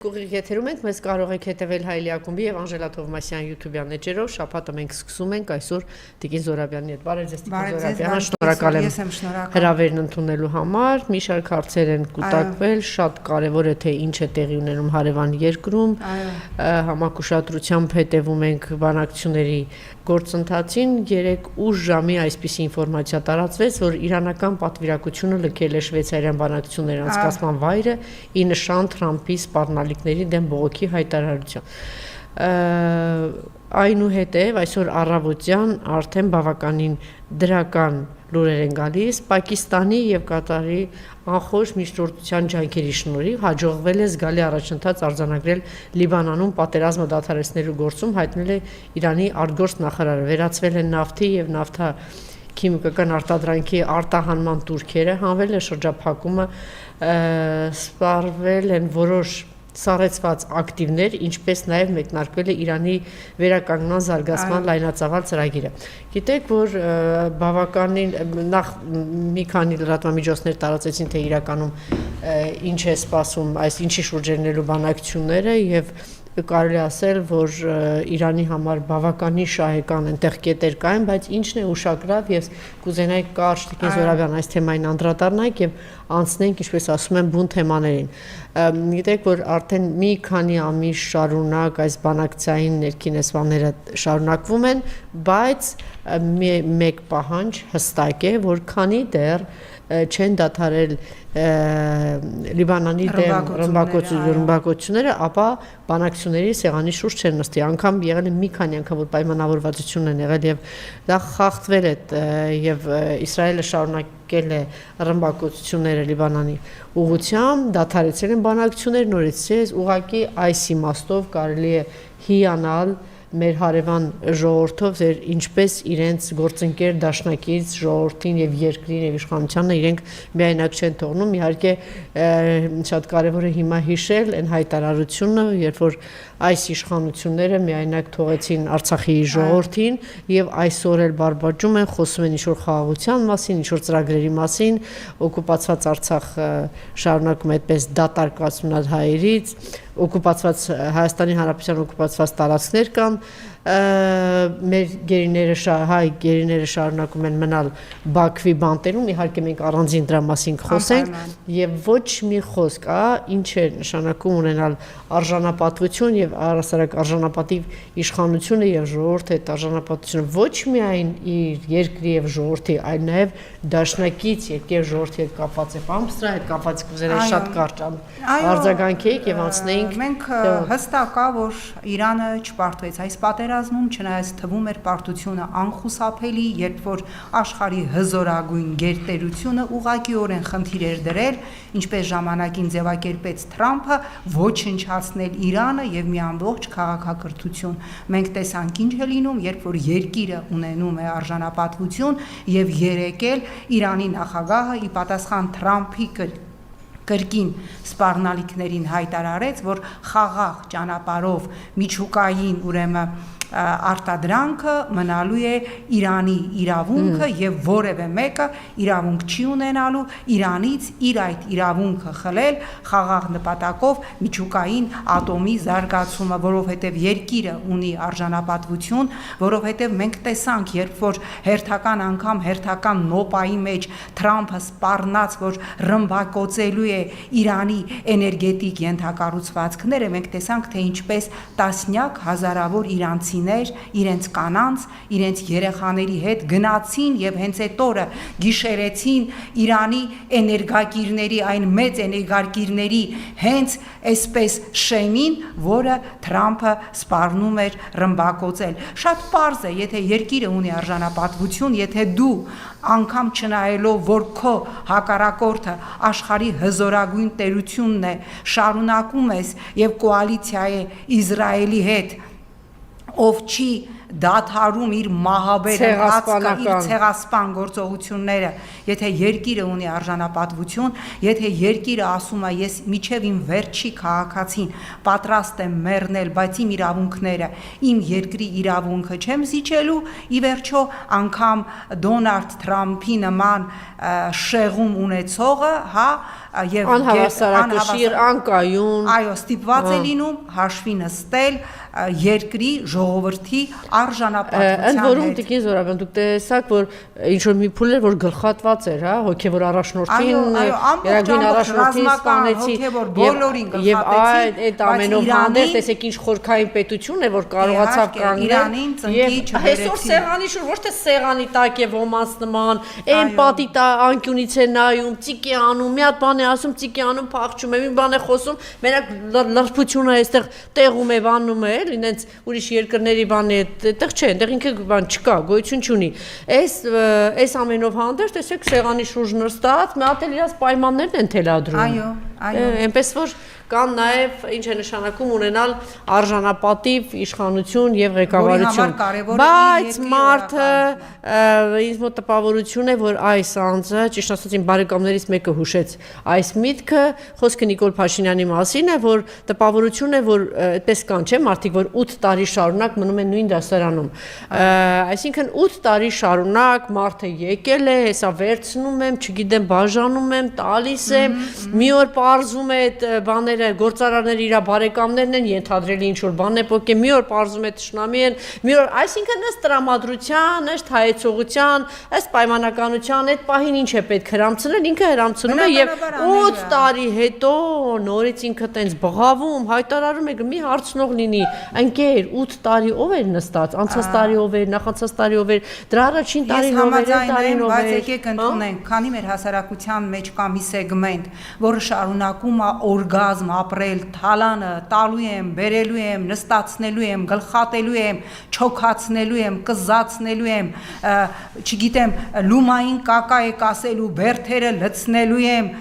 Կուղիղ եթերում ենք, մեզ կարող եք հետևել Հայելի ակումբի եւ Անժելա Թովմասյան YouTube-յան էջերով, շաբաթը մենք սկսում ենք այսօր Տիկին Զորաբյանի հետ։ Բարև ձեզ Տիկին Զորաբյան, շնորհակալ եմ հրավերն ընդունելու համար։ Մի շարք հարցեր են կուտակվել, շատ կարեւոր է թե ինչ է տեղի ունենում հարևան երկրում։ Համակուշադրությամբ հետևում ենք բանակցությունների գործընթացին։ 3:08 ժամի այսպիսի ինֆորմացիա տարածվեց, որ իրանական պատվիրակությունը լքել է շվեյցարյան բանակցությունների անցկացման վայրը ի նշան Թրամփի սպառնալիքների դեմ բողոքի հայտարարության։ Այնուհետև այսօր առավոտյան արդեն բավականին դրական լուրեր են գալիս Պակիստանի եւ Կատարի անխոժ միջնորդության ջանքերի շնորհիվ հաջողվել է զգալի առաջընթաց արձանագրել Լիբանանում պատերազմը դադարեցնելու գործում, հայտնել է Իրանի արտգործ նախարարը, վերացվել են նավթի եւ նավթա քիմիական արտադրանքի արտահանման турքերը, հանվել է շրջափակումը, սպառվել են որոշ սառեցված ակտիվներ, ինչպես նաև մեկնարկվել է Իրանի վերականգնման զարգացման լայնածավալ ծրագիրը։ Գիտեք, որ բավականին նախ մի քանի լրատվամիջոցներ տարածեցին, թե իրականում ինչ է սպասում, այս ինչի շուրջ ելնելու բանակցությունները եւ կարելի ասել, որ Իրանի համար բավականին շահեկան այնտեղ կետեր կային, բայց ինչն է ուշագրավ եւ կուզենայի կարճ Տիկին Զորաբյան այս թեմային անդրադառնանք եւ անցնենք, ինչպես ասում են, բուն թեմաներին։ Գիտեք, որ արդեն մի քանի ամիս շարունակ այս բանակցային ներքին էսվանները շարունակվում են, բայց մեկ պահանջ հստակ է, որ քանի դեռ չեն դադարել Լիբանանի դեմ ռմբակոծությունները, ապա բանակցությունների սեղանի շուրջ չեն նստի։ Անգամ եղել է մի քանի անգամ, որ պայմանավորվածություն են եղել եւ դա խախտվել է եւ Իսրայելը շարունակել է ռմբակոծությունները Լիբանանի ուղղությամբ, դադարեցրել են բանակցությունները նորից, ուղղակի այս իմաստով կարելի է հիանալ մեր հարևան ժողովրդով, ինչպես իրենց գործընկեր դաշնակից ժողովրդին եւ երկրին եւ իշխանությանը իրենք միայնակ չեն թողնում։ Իհարկե շատ կարեւոր է հիմա հիշել այն հայտարարությունը, երբ որ այս իշխանությունները միայնակ թողեցին Արցախի ժողովրդին եւ այսօր էլ բարբաջում են, խոսում են ինչ-որ խաղաղության մասին, ինչ-որ ծրագրերի մասին, օկուպացված Արցախ շարունակում այդպես դատարկված մնալ հայերից, օկուպացված Հայաստանի Հանրապետության օկուպացված տարածքներ կան, մեր հայ գերիները շարունակում են մնալ Բաքվի բանտերում, իհարկե մենք առանձին դրա մասին խոսենք եւ ոչ մի խոսք, ինչ է նշանակում ունենալ արժանապատվություն եւ առասարակ արժանապատիվ իշխանությունը եւ ժողովրդի այդ արժանապատվությունը ոչ միայն իր երկրի եւ ժողովրդի, այլ նաեւ դաշնակից երկրի եւ ժողովրդի հետ կապված է։ Պարոն Սրա հետ կապված կուզենայի շատ կարճ արձագանքեիք եւ անցնեինք։ Մենք հստակ է, որ Իրանը չպարտվեց այս պատերազմում, չնայած թվում էր պարտությունը անխուսափելի, երբ որ աշխարհի հզորագույն գերտերությունը ուղղակիորեն խնդիր էր դրել, ինչպես ժամանակին ձևակերպեց Թրամփը, ոչնչացնել Իրանը եւ մի ամբողջ քաղաքակրթություն։ Մենք տեսանք ինչ է լինում, երբ որ երկիրը ունենում է արժանապատվություն եւ երեկել Իրանի նախագահը ի պատասխան Թրամփի կրկին սպառնալիքներին հայտարարեց, որ խաղաղ ճանապարհով միջուկային ուրեմն արտադրանքը մնալու է Իրանի իրավունքը եւ որևէ մեկը իրավունք չի ունենալու Իրանից իր այդ իրավունքը խլել խաղաղ նպատակով միջուկային ատոմի զարգացումը, որովհետեւ երկիրը ունի արժանապատվություն, որովհետեւ մենք տեսանք, երբ որ հերթական նոպայի մեջ Թրամփը սպառնաց, որ ռմբակոծելու է Իրանի էներգետիկ ենթակառուցվածքները, մենք տեսանք, թե ինչպես տասնյակ հազարավոր իրանցի իրենց կանանց, իրենց երեխաների հետ գնացին եւ հենց այդ օրը գիշերեցին Իրանի էներգակիրների, այն մեծ էներգակիրների հենց այսպես շեմին, որը Թրամփը սպառնում էր ռմբակոծել։ Շատ պարզ է, եթե երկիրը ունի արժանապատվություն, եթե դու անգամ չնայելով, որ քո հակառակորդը աշխարհի հզորագույն տերությունն է, շարունակում ես եւ կոալիցիա է Իսրայելի հետ, ով չի դադարում իր մահաբեր ընթացքը, իր ցեղասպան գործողությունները, եթե երկիրը ունի արժանապատվություն, եթե երկիրը ասում է ես միջև իմ վերջի քաղաքացին պատրաստ եմ մեռնել, բայց իմ իրավունքները, իմ երկրի իրավունքը չեմ զիջելու, ի վերջո անգամ Դոնալդ Թրամփի նման շեղում ունեցողը, հա, եւ անհավասարակշիռ անկայուն, այո, ստիպված է լինում հաշվի նստել երկրի ժողովրդի արժանապատվության հետ։ Ընդ որում Տիկին Զորաբյան, դուք տեսաք, որ ինչ որ մի փուլ էր, որ գլխատված էր, հա, հոգևոր առաջնորդին, երագույն առաջնորդին սպանեցի, եւ այդ ամենով հանդերձ տեսեք ինչ խորքային պետություն է, որ կարողացավ կանգնել, եւ այսօր սեղանի շուր, ոչ թե սեղանի տակ եւ ոմանց նման, այն պատի անկյունից է նայում, ծիկ է անում, մի հատ բան է ասում, ծիկ է անում, փախչում է, մի բան է խոսում, մենակ լրբությունը այստեղ տեղում է, վանում է, ինձ ուրիշ երկրների բանի այդտեղ չէ, այնտեղ ինքը բան չկա, գոյություն չունի։ Այս ամենով հանդերձ տեսեք սեղանի շուրջ նստած, մի հատ էլ իրաց պայմաններն են թելադրում։ Այո, այո։ Այնպես որ կան նաև ինչ է նշանակում ունենալ արժանապատիվ իշխանություն եւ ղեկավարություն։ Բայց մարդը ինձ մոտ տպավորություն է, որ այս անձը, ճիշտ ասած իմ բարեկամներից մեկը հուշեց այս միտքը, խոսքը Նիկոլ Փաշինյանի մասին է, որ տպավորություն է, որ այդպես կան, չէ՞, մարդիկ, որ 8 տարի շարունակ մնում են նույն դասարանում։ Այսինքն 8 տարի շարունակ մարդը եկել է, հեսա վերցնում եմ, չգիտեմ, բաժանում եմ, տալիս եմ, մի օր պարզում է այդ բաները գործարարները իր բարեկամներն են ենթադրելի ինչ որ բան է փոքե մի օր պարզում է ճշնամի են մի օր այսինքն ըստ տրամադրության ըստ հայեցողության ըստ պայմանականության այդ պահին ինչ է պետք հրամցնել ինքը հրամցնում է եւ 8 տարի հետո նորից ինքը տենց բղավում հայտարարում է մի հարցնող լինի ընկեր 8 տարի ով էր նստած անցած տարի ով էր նախանցած տարի ով էր դրա առաջին տարին ով էր տարին ով էր բայց եկեք ընդունենք քանի մեր հասարակության մեջ կա մի սեգմենտ որը շարունակում է օրգազմ ապրել թալանը տալու եմ, բերելու եմ, նստացնելու եմ, գլխատելու եմ, չոքացնելու եմ, կզացնելու եմ, չգիտեմ, լումային կակա եք ասելու, բերթերը լցնելու եմ,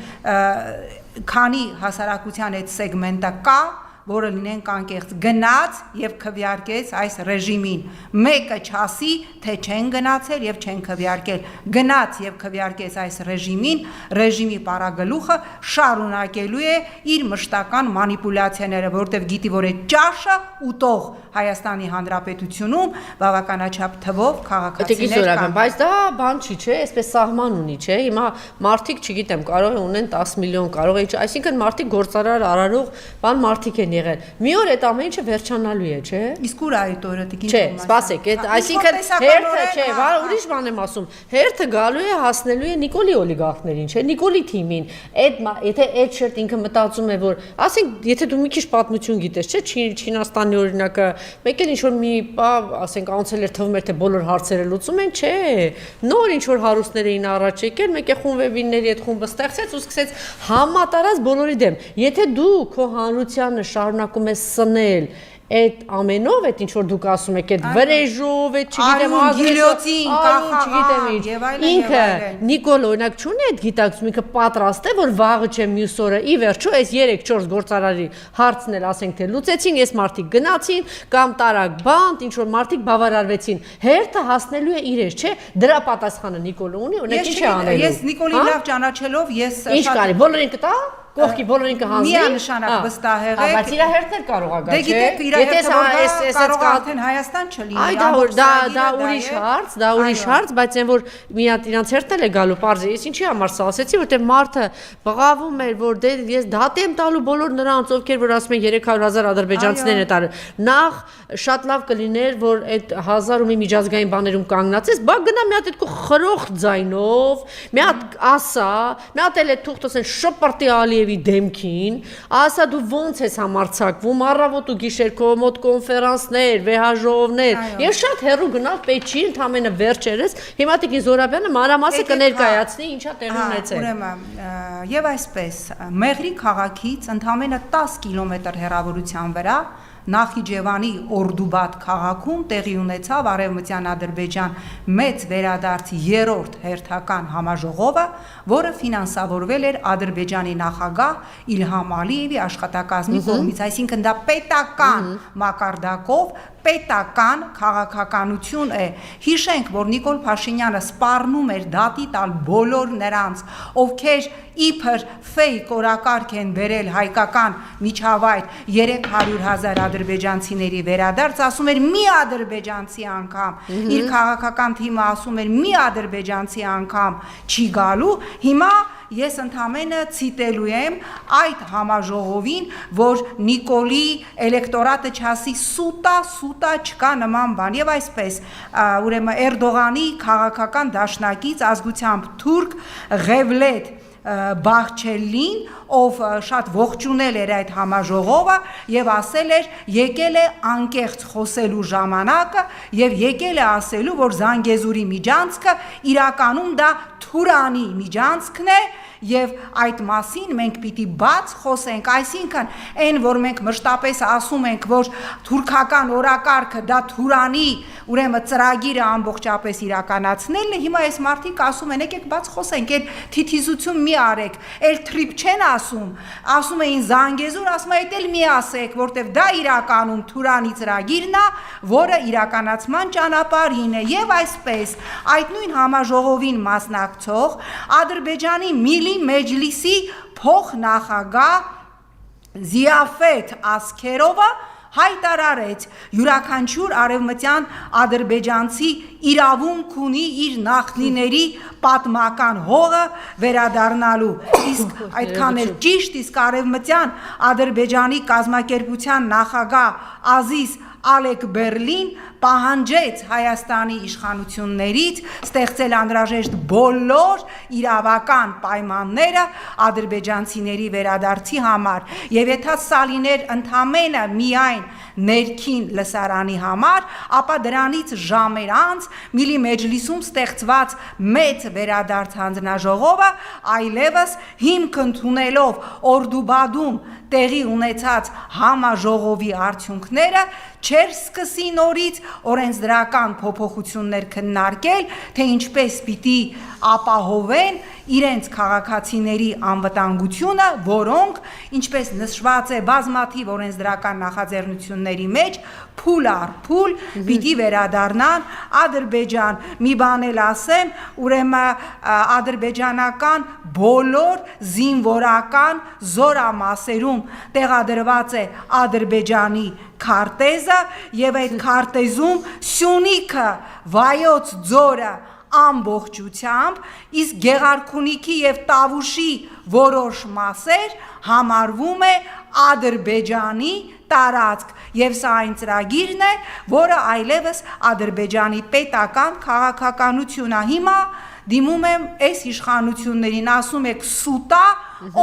քանի հասարակության այդ սեգմենտը կա, որը լինենք անկեղծ գնաց եւ քվեարկեց այս ռեժիմին մեկը չասի թե չեն գնացել եւ չեն քվեարկել գնաց եւ քվեարկեց այս ռեժիմին ռեժիմի պարագլուխը շարունակելու է իր մշտական մանիպուլյացիաները որտեվ գիտի որ այդ ճաշը ուտող Հայաստանի Հանրապետությունում բավականաչափ թվով քաղաքացիներ կան բայց դա բան չի չէ այսպես սահման ունի չէ հիմա մարդիկ չգիտեմ կարող է ունեն 10 միլիոն կարող է այսինքն մարդիկ գործարար արարող բան մարդիկ են եղել մի օր այդ ամեն ինչը վերջանալու է չէ իսկ ուր է այդ օրը տիկին չէ սպասեք այդ այսինքն հերթը չէ ուրիշ բան եմ ասում հերթը գալու է հասնելու է Նիկոլի օլիգարխներին չէ Նիկոլի թիմին այդ եթե այդ շերտ ինքը մտածում է որ ասենք եթե դու մի քիչ պատմություն գիտես չէ Չինաստանի օրինակը մեկ էլ ինչ որ մի ասենք անցել էր թվում էր թե բոլոր հարցերը լուծում են չէ նոր ինչ որ հարուստներ էին առաջ եկել մեկ է խումբեբինների այդ խումբը ստեղծեց ու սկսեց համատարած բոլորի դեմ եթե դու քո հանրությանը շարունակում ես սնել այդ ամենով այդ ինչ որ դուք ասում եք այդ վրեժով այդ չգիտեմ գիլյոտին չգիտեմ ինչ ինքը Նիկոլ օրինակ չունի այդ գիտակցում ինքը պատրաստ է որ վաղը չէ մյուս օրը ի վերջո այս 3-4 գործարարի հարցն էլ ասենք թե լուծեցին ես մարդիկ գնացին կամ տարակ բանտ ինչ որ մարդիկ բավարարվեցին հերթը հասնելու է իրենց չէ դրա պատասխանը Նիկոլը ունի օրինակ ինչ է անելու ես Նիկոլին լավ ճանաչելով ես ինչ կարի բոլորին կտա կողքի բոլորին կհանձնի միանշանակ վստահ եղեք բայց իր հերթեր կարող է գալ դե գիտեք իր հերթը կարող է արդեն Հայաստան չլինի դա ուրիշ հարց բայց այն որ մի հատ իրանց հերթն է գալու parz ես ինչի համար սա ասեցի որտեղ մարդը բղավում էր որ դե ես դատի եմ տալու բոլոր նրանց ովքեր որ ասում են 300,000 ադրբեջանցիներ են տարել նախ շատ լավ կլիներ որ այդ 1000 ու մի միջազգային բաներում կանգնացես բա գնա մի հատ այդ խրոխտ ձայնով մի հատ ասա մի հատ էլ այդ թուղթս են շպրտի Ալիևի դեմքին ասա դու ոնց ես համարցակվում առավոտ ու գիշեր քո մոտ կոնֆերանսներ վեհաժողովներ ես շատ հեռու գնալ պետք չի ընդամենը վերջերս հիմա Տիկին Զորաբյանը մանրամասը կներկայացնի ինչա տեղի ունեցել ուրեմն եւ այսպես Մեղրի քաղաքից ընդամենը 10 կիլոմետր հեռավորության վրա Նախիջևանի Օրդուբադ քաղաքում տեղի ունեցավ Արևմտյան Ադրբեջան մեծ վերադարձ 3-րդ հերթական համաժողովը, որը ֆինանսավորվել էր Ադրբեջանի նախագահ Իլհամ Ալիևի աշխատակազմի կողմից, այսինքն դա պետական մակարդակով պետական քաղաքականություն է։ Հիշենք, որ Նիկոլ Փաշինյանը սպառնում էր դատի տալ բոլոր նրանց, ովքեր իբր ֆեյք օրակարգ են բերել հայկական միջավայր 300,000 ադրբեջանցիների վերադարձ, ասում էր մի ադրբեջանցի անգամ, իր քաղաքական թիմը ասում էր մի ադրբեջանցի անգամ չի գալու, հիմա ես ընդամենը ցիտելու եմ այդ համաժողովին, որ Նիկոլի էլեկտորատը չասի սուտա չկա նման բան եւ այսպես ուրեմն Էրդողանի քաղաքական դաշնակից ազգությամբ թուրք Ղևլետ Բաղչելին, ով շատ ողջունել էր այդ համաժողովը եւ ասել էր եկել է անկեղծ խոսելու ժամանակը եւ եկել է ասելու, որ Զանգեզուրի միջանցքը իրականում դա Թուրանի միջանցքն է եւ այդ մասին մենք պիտի բաց խոսենք, այսինքն այն որ մենք մշտապես ասում ենք, որ թուրքական օրակարգը դա Թուրանի ուրեմն ծրագիրը ամբողջապես իրականացնելն է, հիմա այս մարդիկ ասում են եկեք բաց խոսենք, այդ թիթիզություն մի արեք, այլ թրիփ չեն ասում էին Զանգեզուր, ասում են էլ մի ասեք, որտեվ դա իրականում Թուրանի ծրագիրն է, որը իրականացման ճանապարհին է եւ այսպես այդ նույն համաժողովին մասնակցող Ադրբեջանի Միլի Մեջլիսի փոխնախագահ Զիաֆեթ Ասքերովը հայտարարեց յուրաքանչյուր արևմտյան ադրբեջանցի իրավունք ունի իր նախնիների պատմական հողը վերադառնալու, իսկ այդքան էլ ճիշտ, իսկ արևմտյան Ադրբեջանի կազմակերպության նախագահ Ազիզ Ալեկբերլին պահանջեց Հայաստանի իշխանություններից ստեղծել անհրաժեշտ բոլոր իրավական պայմանները ադրբեջանցիների վերադարձի համար եւ եթե սա լիներ ընդամենը միայն ներքին լսարանի համար, ապա դրանից ժամեր անց Միլի Մեջլիսում ստեղծված մեծ վերադարձ հանձնաժողովը այլևս հիմք ընդունելով Օրդուբադում տեղի ունեցած համաժողովի արդյունքները չեր սկսի նորից օրենսդրական փոփոխություններ քննարկել, թե ինչպես պիտի ապահովեն իրենց քաղաքացիների անվտանգությունը, որոնք, ինչպես նշված է բազմաթիվ օրենսդրական նախաձեռնությունների մեջ, փուլ առ փուլ պիտի վերադառնան Ադրբեջան։ Մի բան էլ ասեմ, ուրեմն ադրբեջանական բոլոր զինվորական զորամասերում տեղադրված է Ադրբեջանի քարտեզը եւ այդ քարտեզում Սյունիքը, Վայոց ձորը ամբողջությամբ, իսկ Գեղարքունիքի եւ Տավուշի որոշ մասեր համարվում է Ադրբեջանի տարածք եւ սա այն ծրագիրն է, որը այլևս Ադրբեջանի պետական քաղաքականություն է։ Հիմա դիմում եմ այս իշխանություններին, ասում եք սուտա,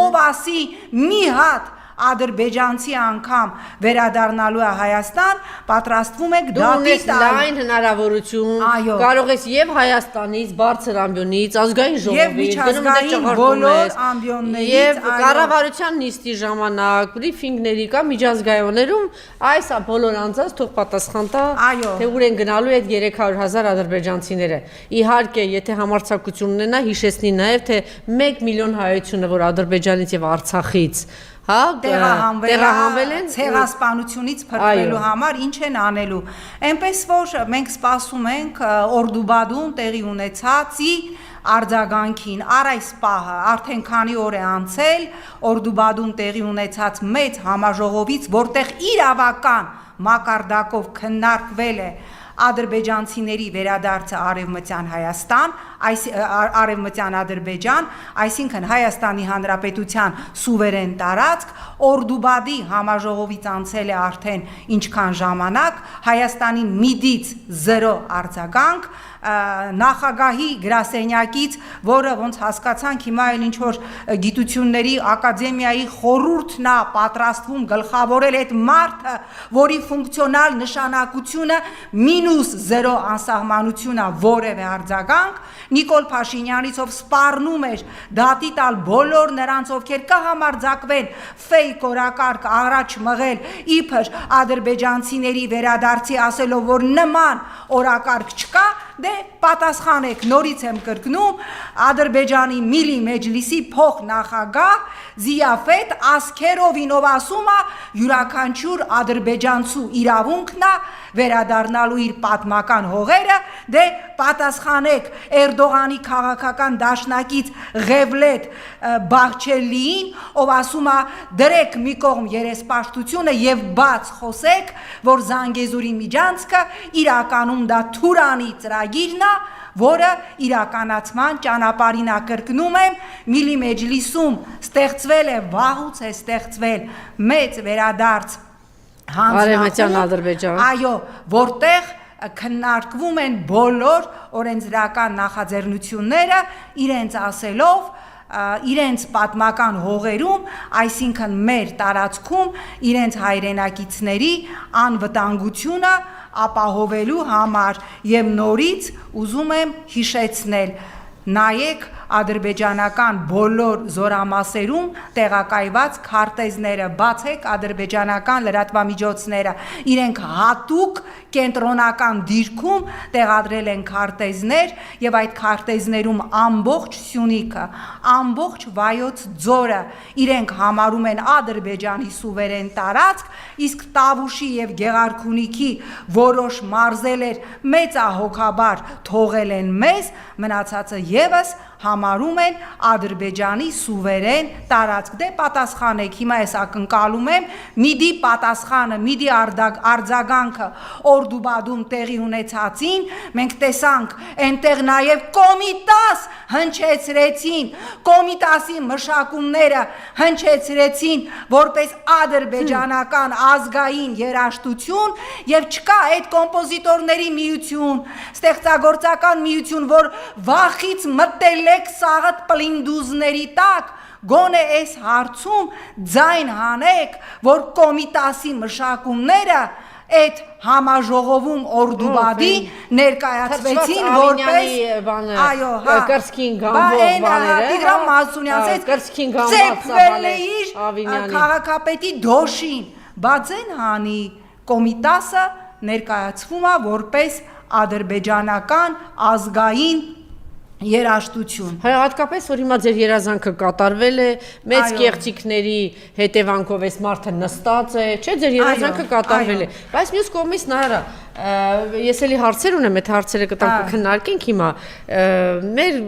ով ասի մի հատ ադրբեջանցի անգամ վերադառնալու է Հայաստան, պատրաստվում եք դատի տալ։ Դու լայն հնարավորություն կարող ես եւ Հայաստանից, բարձր ամբիոնից, ազգային ժողովից, միջազգային բոլոր ամբիոններից եւ կառավարության նիստի ժամանակ, բրիֆինգների կամ միջազգայիններում այս բոլոր անձանց թող պատասխան տա, թե ուր են գնալու այդ 300,000 ադրբեջանցիները։ Իհարկե, եթե համարձակություն ունենա, հիշեցնի նաեւ, թե 1 միլիոն հայությունը, որ Ադրբեջանից եւ Արցախից տեղահանվել են ցեղասպանությունից փրկվելու համար ինչ են անելու։ Այնպես որ մենք սպասում ենք Օրդուբադում տեղի ունեցածի արձագանքին, առ այս պահը արդեն քանի օր է անցել Օրդուբադում տեղի ունեցած մեծ համաժողովից, որտեղ իրավական մակարդակով քննարկվել է ադրբեջանցիների վերադարձը արևմտյան Հայաստան, արևմտյան Ադրբեջան, այսինքն Հայաստանի Հանրապետության սուվերեն տարածք, Օրդուբադի համաժողովից անցել է արդեն ինչքան ժամանակ, Հայաստանի միդից 0 արձագանք, նախագահի գրասենյակից, որը ոնց հասկացանք հիմա էլ ինչ-որ գիտությունների ակադեմիայի խորհուրդն է պատրաստվում գլխավորել այդ մարդը, որի ֆունկցիոնալ նշանակությունը -0 անսահմանությունը որևէ արձագանք, Նիկոլ Փաշինյանից ով սպառնում էր դատի տալ բոլոր նրանց, ովքեր կհամարձակվեն ֆեյք օրակարգ առաջ մղել իբր ադրբեջանցիների վերադարձի ասելով, որ նման օրակարգ չկա, դե պատասխանեք, նորից եմ կրկնում, Ադրբեջանի Միլի Մեջլիսի փոխնախագահ Զիաֆետ Ասքերովին, ով ասում է յուրաքանչյուր ադրբեջանցու իրավունքն է վերադառնալու իր պատմական հողերը, դե պատասխանեք Էրդողանի քաղաքական դաշնակից Ղևլետ Բաղչելիին, ով ասում է դրեք մի կողմ երեսպաշտությունը եւ բաց խոսեք, որ Զանգեզուրի միջանցքը իրականում դա Թուրանի ծրագիրն է, որը իրականացման ճանապարհին է, կրկնում եմ, Միլի Մեջլիսում ստեղծվել է, վաղուց է ստեղծվել մեծ վերադարձ Արևմտյան Ադրբեջան, այո, որտեղ քննարկվում են բոլոր օրենսդրական նախաձեռնությունները, իրենց ասելով իրենց պատմական հողերում, այսինքն մեր տարածքում, իրենց հայրենակիցների անվտանգությունը ապահովելու համար եւ նորից ուզում եմ հիշեցնել, նայեք ադրբեջանական բոլոր զորամասերում տեղակայված քարտեզները, բացեք ադրբեջանական լրատվամիջոցները, իրենք հատուկ կենտրոնական դիրքում տեղադրել են քարտեզներ եւ այդ քարտեզներում ամբողջ Սյունիքը, ամբողջ Վայոց ձորը իրենք համարում են Ադրբեջանի սուվերեն տարածք, իսկ Տավուշի եւ Գեղարքունիքի որոշ մարզեր մեծահոգաբար թողել են մեզ, մնացածը եւս համարում են Ադրբեջանի սուվերեն տարածք, դե պատասխանեք, հիմա ես ակնկալում եմ միդի պատասխանը, միդի արձագանքը Օրդուբադում տեղի ունեցածին, մենք տեսանք այնտեղ նաև Կոմիտաս հնչեցրեցին, Կոմիտասի մշակումները հնչեցրեցին որպես ադրբեջանական ազգային երաժշտություն եւ չկա այդ կոմպոզիտորների միություն, ստեղծագործական միություն, որ վախից մտել սաղդ պլինդուզների տակ, գոնե այս հարցում ձայն հանեք, որ Կոմիտասի մշակումները այդ համաժողովում Օրդուբադի ներկայացվեցին որպես այո, կրսքին գամբող բաները, Տիգրան Մասունյանից կրսքին գամբող ծեփվել է իր քաղաքապետի դոշին, բացեն հանի Կոմիտասը ներկայացվում է որպես ադրբեջանական ազգային երաժշտություն։ Հատկապես որ հիմա ձեր երազանքը կատարվել է, մեծ կեղծիքների հետևանքով այս մարդը նստած է, չէ, ձեր երազանքը կատարվել է, բայց մյուս կողմից նայարա, ես էլի հարցեր ունեմ, այդ հարցերը կտանք քննարկենք հիմա, մեր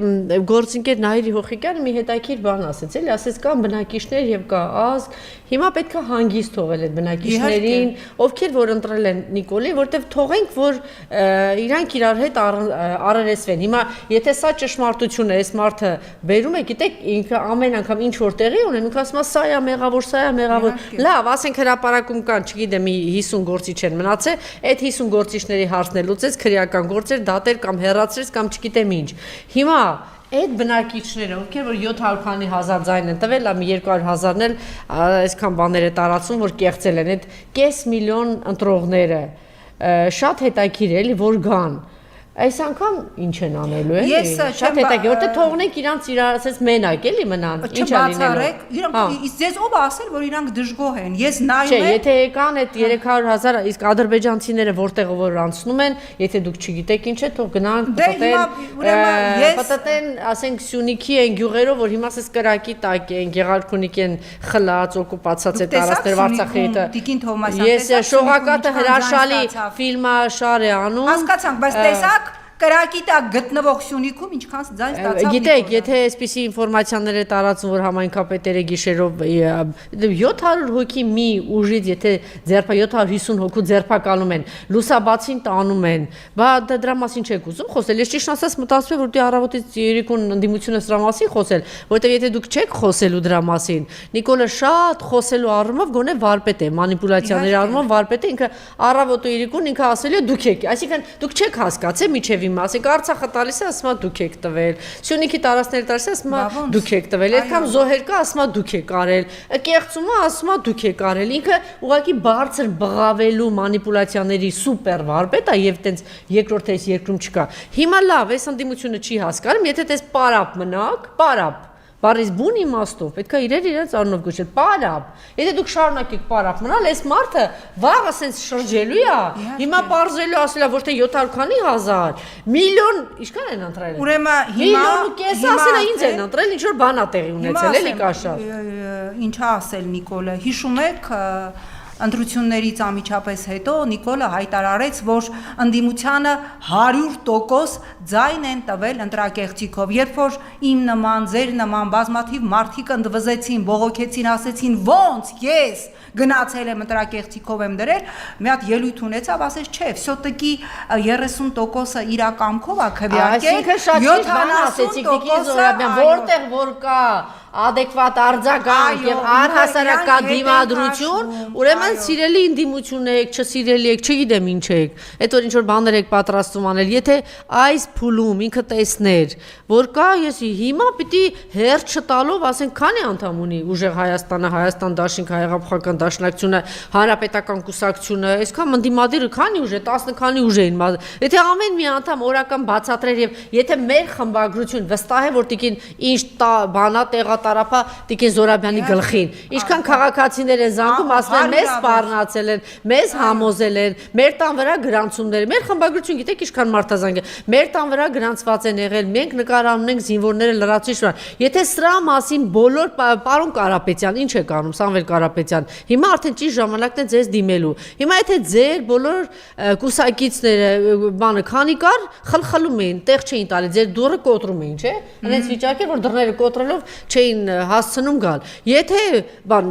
գործընկեր Նայիրի Հոխիկյանը մի հետաքրքիր բան ասեց, էլի ասեց կան բնակիչներ եւ կա ազգ, հիմա պետք է հանգիստ թողել այդ բնակիչներին, ովքեր որ ընտրել են Նիկոլին, որտեվ թողենք, որ իրանք իրար հետ առերեսվեն։ Հիմա եթե սա ճշմարտություն է, այս մարդը բերում է, գիտեք, ինքը ամեն անգամ ինչ որ տեղի ունեն, ինքը ասում է սա է մեղավոր, սա է մեղավոր։ Լավ, ասենք հրապարակում կան, չգիտեմ, 50 գործիչ են մնացել, այդ 50 գործիչների հարցն է լուծեց, քրեական գործեր, դատեր կամ հեռացրեց կամ չգիտեմ ինչ։ Հիմա այդ բնակիչները, ովքեր որ 700 քանի հազար ձայն են տվել, մի 200,000-ն էլ այսքան բաներ է տարածում, որ կեղծել են այդ կես միլիոն ընտրողները, շատ հետաքրքիր է, էլի որ գան։ Այս անգամ ինչ են անելու է։ Ես շատ հետաքրքիր, որտեղ թողնենք իրանց իրար ասես մենակ էլի մնան։ Ինչ անելու։ Իրանք ձեզ ով ասել, որ իրանք դժգոհ են։ Ես նայում եմ։ Չէ, եթե եկան այդ 300,000, իսկ ադրբեջանցիները որտեղ որ անցնում են, եթե դուք չգիտեք ինչ է, թող գնան պատտեն, ասենք Սյունիքի են գյուղերով, որ հիմա ասես կրակի տակ են, Գեղարքունիքի են խլած, օկուպացած է տարածքներ Արցախի հետ։ Տիկին Թովմասյան, ես շողակաթը հրաշալի ֆիլմաշար է անում։ Հասկացանք, բայց տեսակ կրակի տակ գտնվող Սյունիքում ինչքան ձայն ստացավ։ Գիտեք, եթե այսպիսի ինֆորմացիաներ է տարածում, որ համայնքապետերը գիշերով 700 հոգի մի ուժից, եթե 750 հոգու ձերբակալում են, լուսաբացին տանում են, բա դրա մասին չեք ուզում խոսել։ Ես ճիշտ ասած մտածում եմ, որ դի առավոտից երեկոն ընդդիմությունը սրա մասին խոսել, որովհետև եթե դուք չեք խոսելու դրա մասին, Նիկոլը շատ խոսելու առումով գոնե վարպետ է, մանիպուլյացիաների առումով վարպետ է, ինքը առավոտ ու երեկոն ինքը ասել է դուք եք, այսինքն դուք չեք հասկացել միջև ուժերի մասին, Արցախը տալիս է, ասում է դուք եք տվել, Սյունիքի տարածքները տալիս է, ասում է դուք եք տվել, այդքան զոհեր կա, ասում է դուք եք արել, կեղծումը ասում է դուք եք արել, ինքը ուղղակի բարձր բղավելու մանիպուլյացիաների սուպեր վարպետ է եւ տենց երկրորդ էս երկրում չկա։ Հիմա լավ, այս ընդդիմությունը չի հասկանում, եթե տես պարապ մնաք, պարապ Բարիս բուն իմաստով, պետք է իրենց առնով գոչել, պարապ, եթե դուք շարունակեք պարապ մնալ, այս մարդը վաղը սենց շրջելու է, հիմա պարզելու ասել է, որ թե 700 քանի հազար, միլիոն, ինչքան են ընտրել, միլիոն ու կես ասել է ինձ են ընտրել, ինչ-որ բան ա տեղի ունեցել, էլի կաշար։ Ինչա ասել Նիկոլը, հիշում եք ընտրություններից անմիջապես հետո Նիկոլը հայտարարեց, որ ընդդիմությանը 100% ձայն են տվել ընտրակեղծիքով, երբ որ իմ նման, ձեր նման բազմաթիվ մարդիկ ընդվզեցին, բողոքեցին, ասեցին ոնց ես գնացել եմ ընտրակեղծիքով եմ դրել, մի հատ ելույթ ունեցավ, ասեց չէ, всё-таки 30%-ը իր կամքով է քվեարկել, 70% որտեղ որ կա adekvat արձագանք եւ առհասարակ դիմադրություն, ուրեմն սիրելի ընդդիմություն եք, չսիրելի եք, չգիտեմ ինչ եք, այդ որ ինչ որ բաներ եք պատրաստում անել, եթե այս փուլում ինքը տեսներ, որ կա, ես հիմա պիտի հերթ չտալով, ասենք, քանի անդամ ունի ուժեղ Հայաստանը, Հայաստան դաշինք, Հայեղափոխական դաշնակցությունը, Հանրապետական կուսակցությունը, այսքան ընդդիմադիրը քանի ուժ է, 10 քանի ուժ էին, եթե ամեն մի անդամ օրական բացատրեր եւ եթե մեր խմբագրություն վստահ է, որ տիկին ինչ բանա տեղատարափա տիկին Զորաբյանի գլխին, ինչքան քաղաքացիներ են զանգում, ասում են մեզ սպառնացել են, մեզ համոզել են, մեր տան վրա գրանցումներ, մեր խմբագրություն գիտեք ինչքան մարդազանգ է, մեր տան վրա գրանցված են եղել, մենք նկարանում ենք զինվորները լրացուցիչ, եթե սրա մասին բոլոր պարոն Կարապետյան, ինչ եք անում, Սամվել Կարապետյան, հիմա արդեն ճիշտ ժամանակն է ձեզ դիմելու, հիմա եթե ձեր բոլոր կուսակիցները բանը քանի կար, խլխլում էին, տեղ չէին տալի, ձեր դուռը կոտրում էին, չէ, այնպես վիճակ էր, որ դռները կոտրելով չէին հասցնում գալ, եթե բան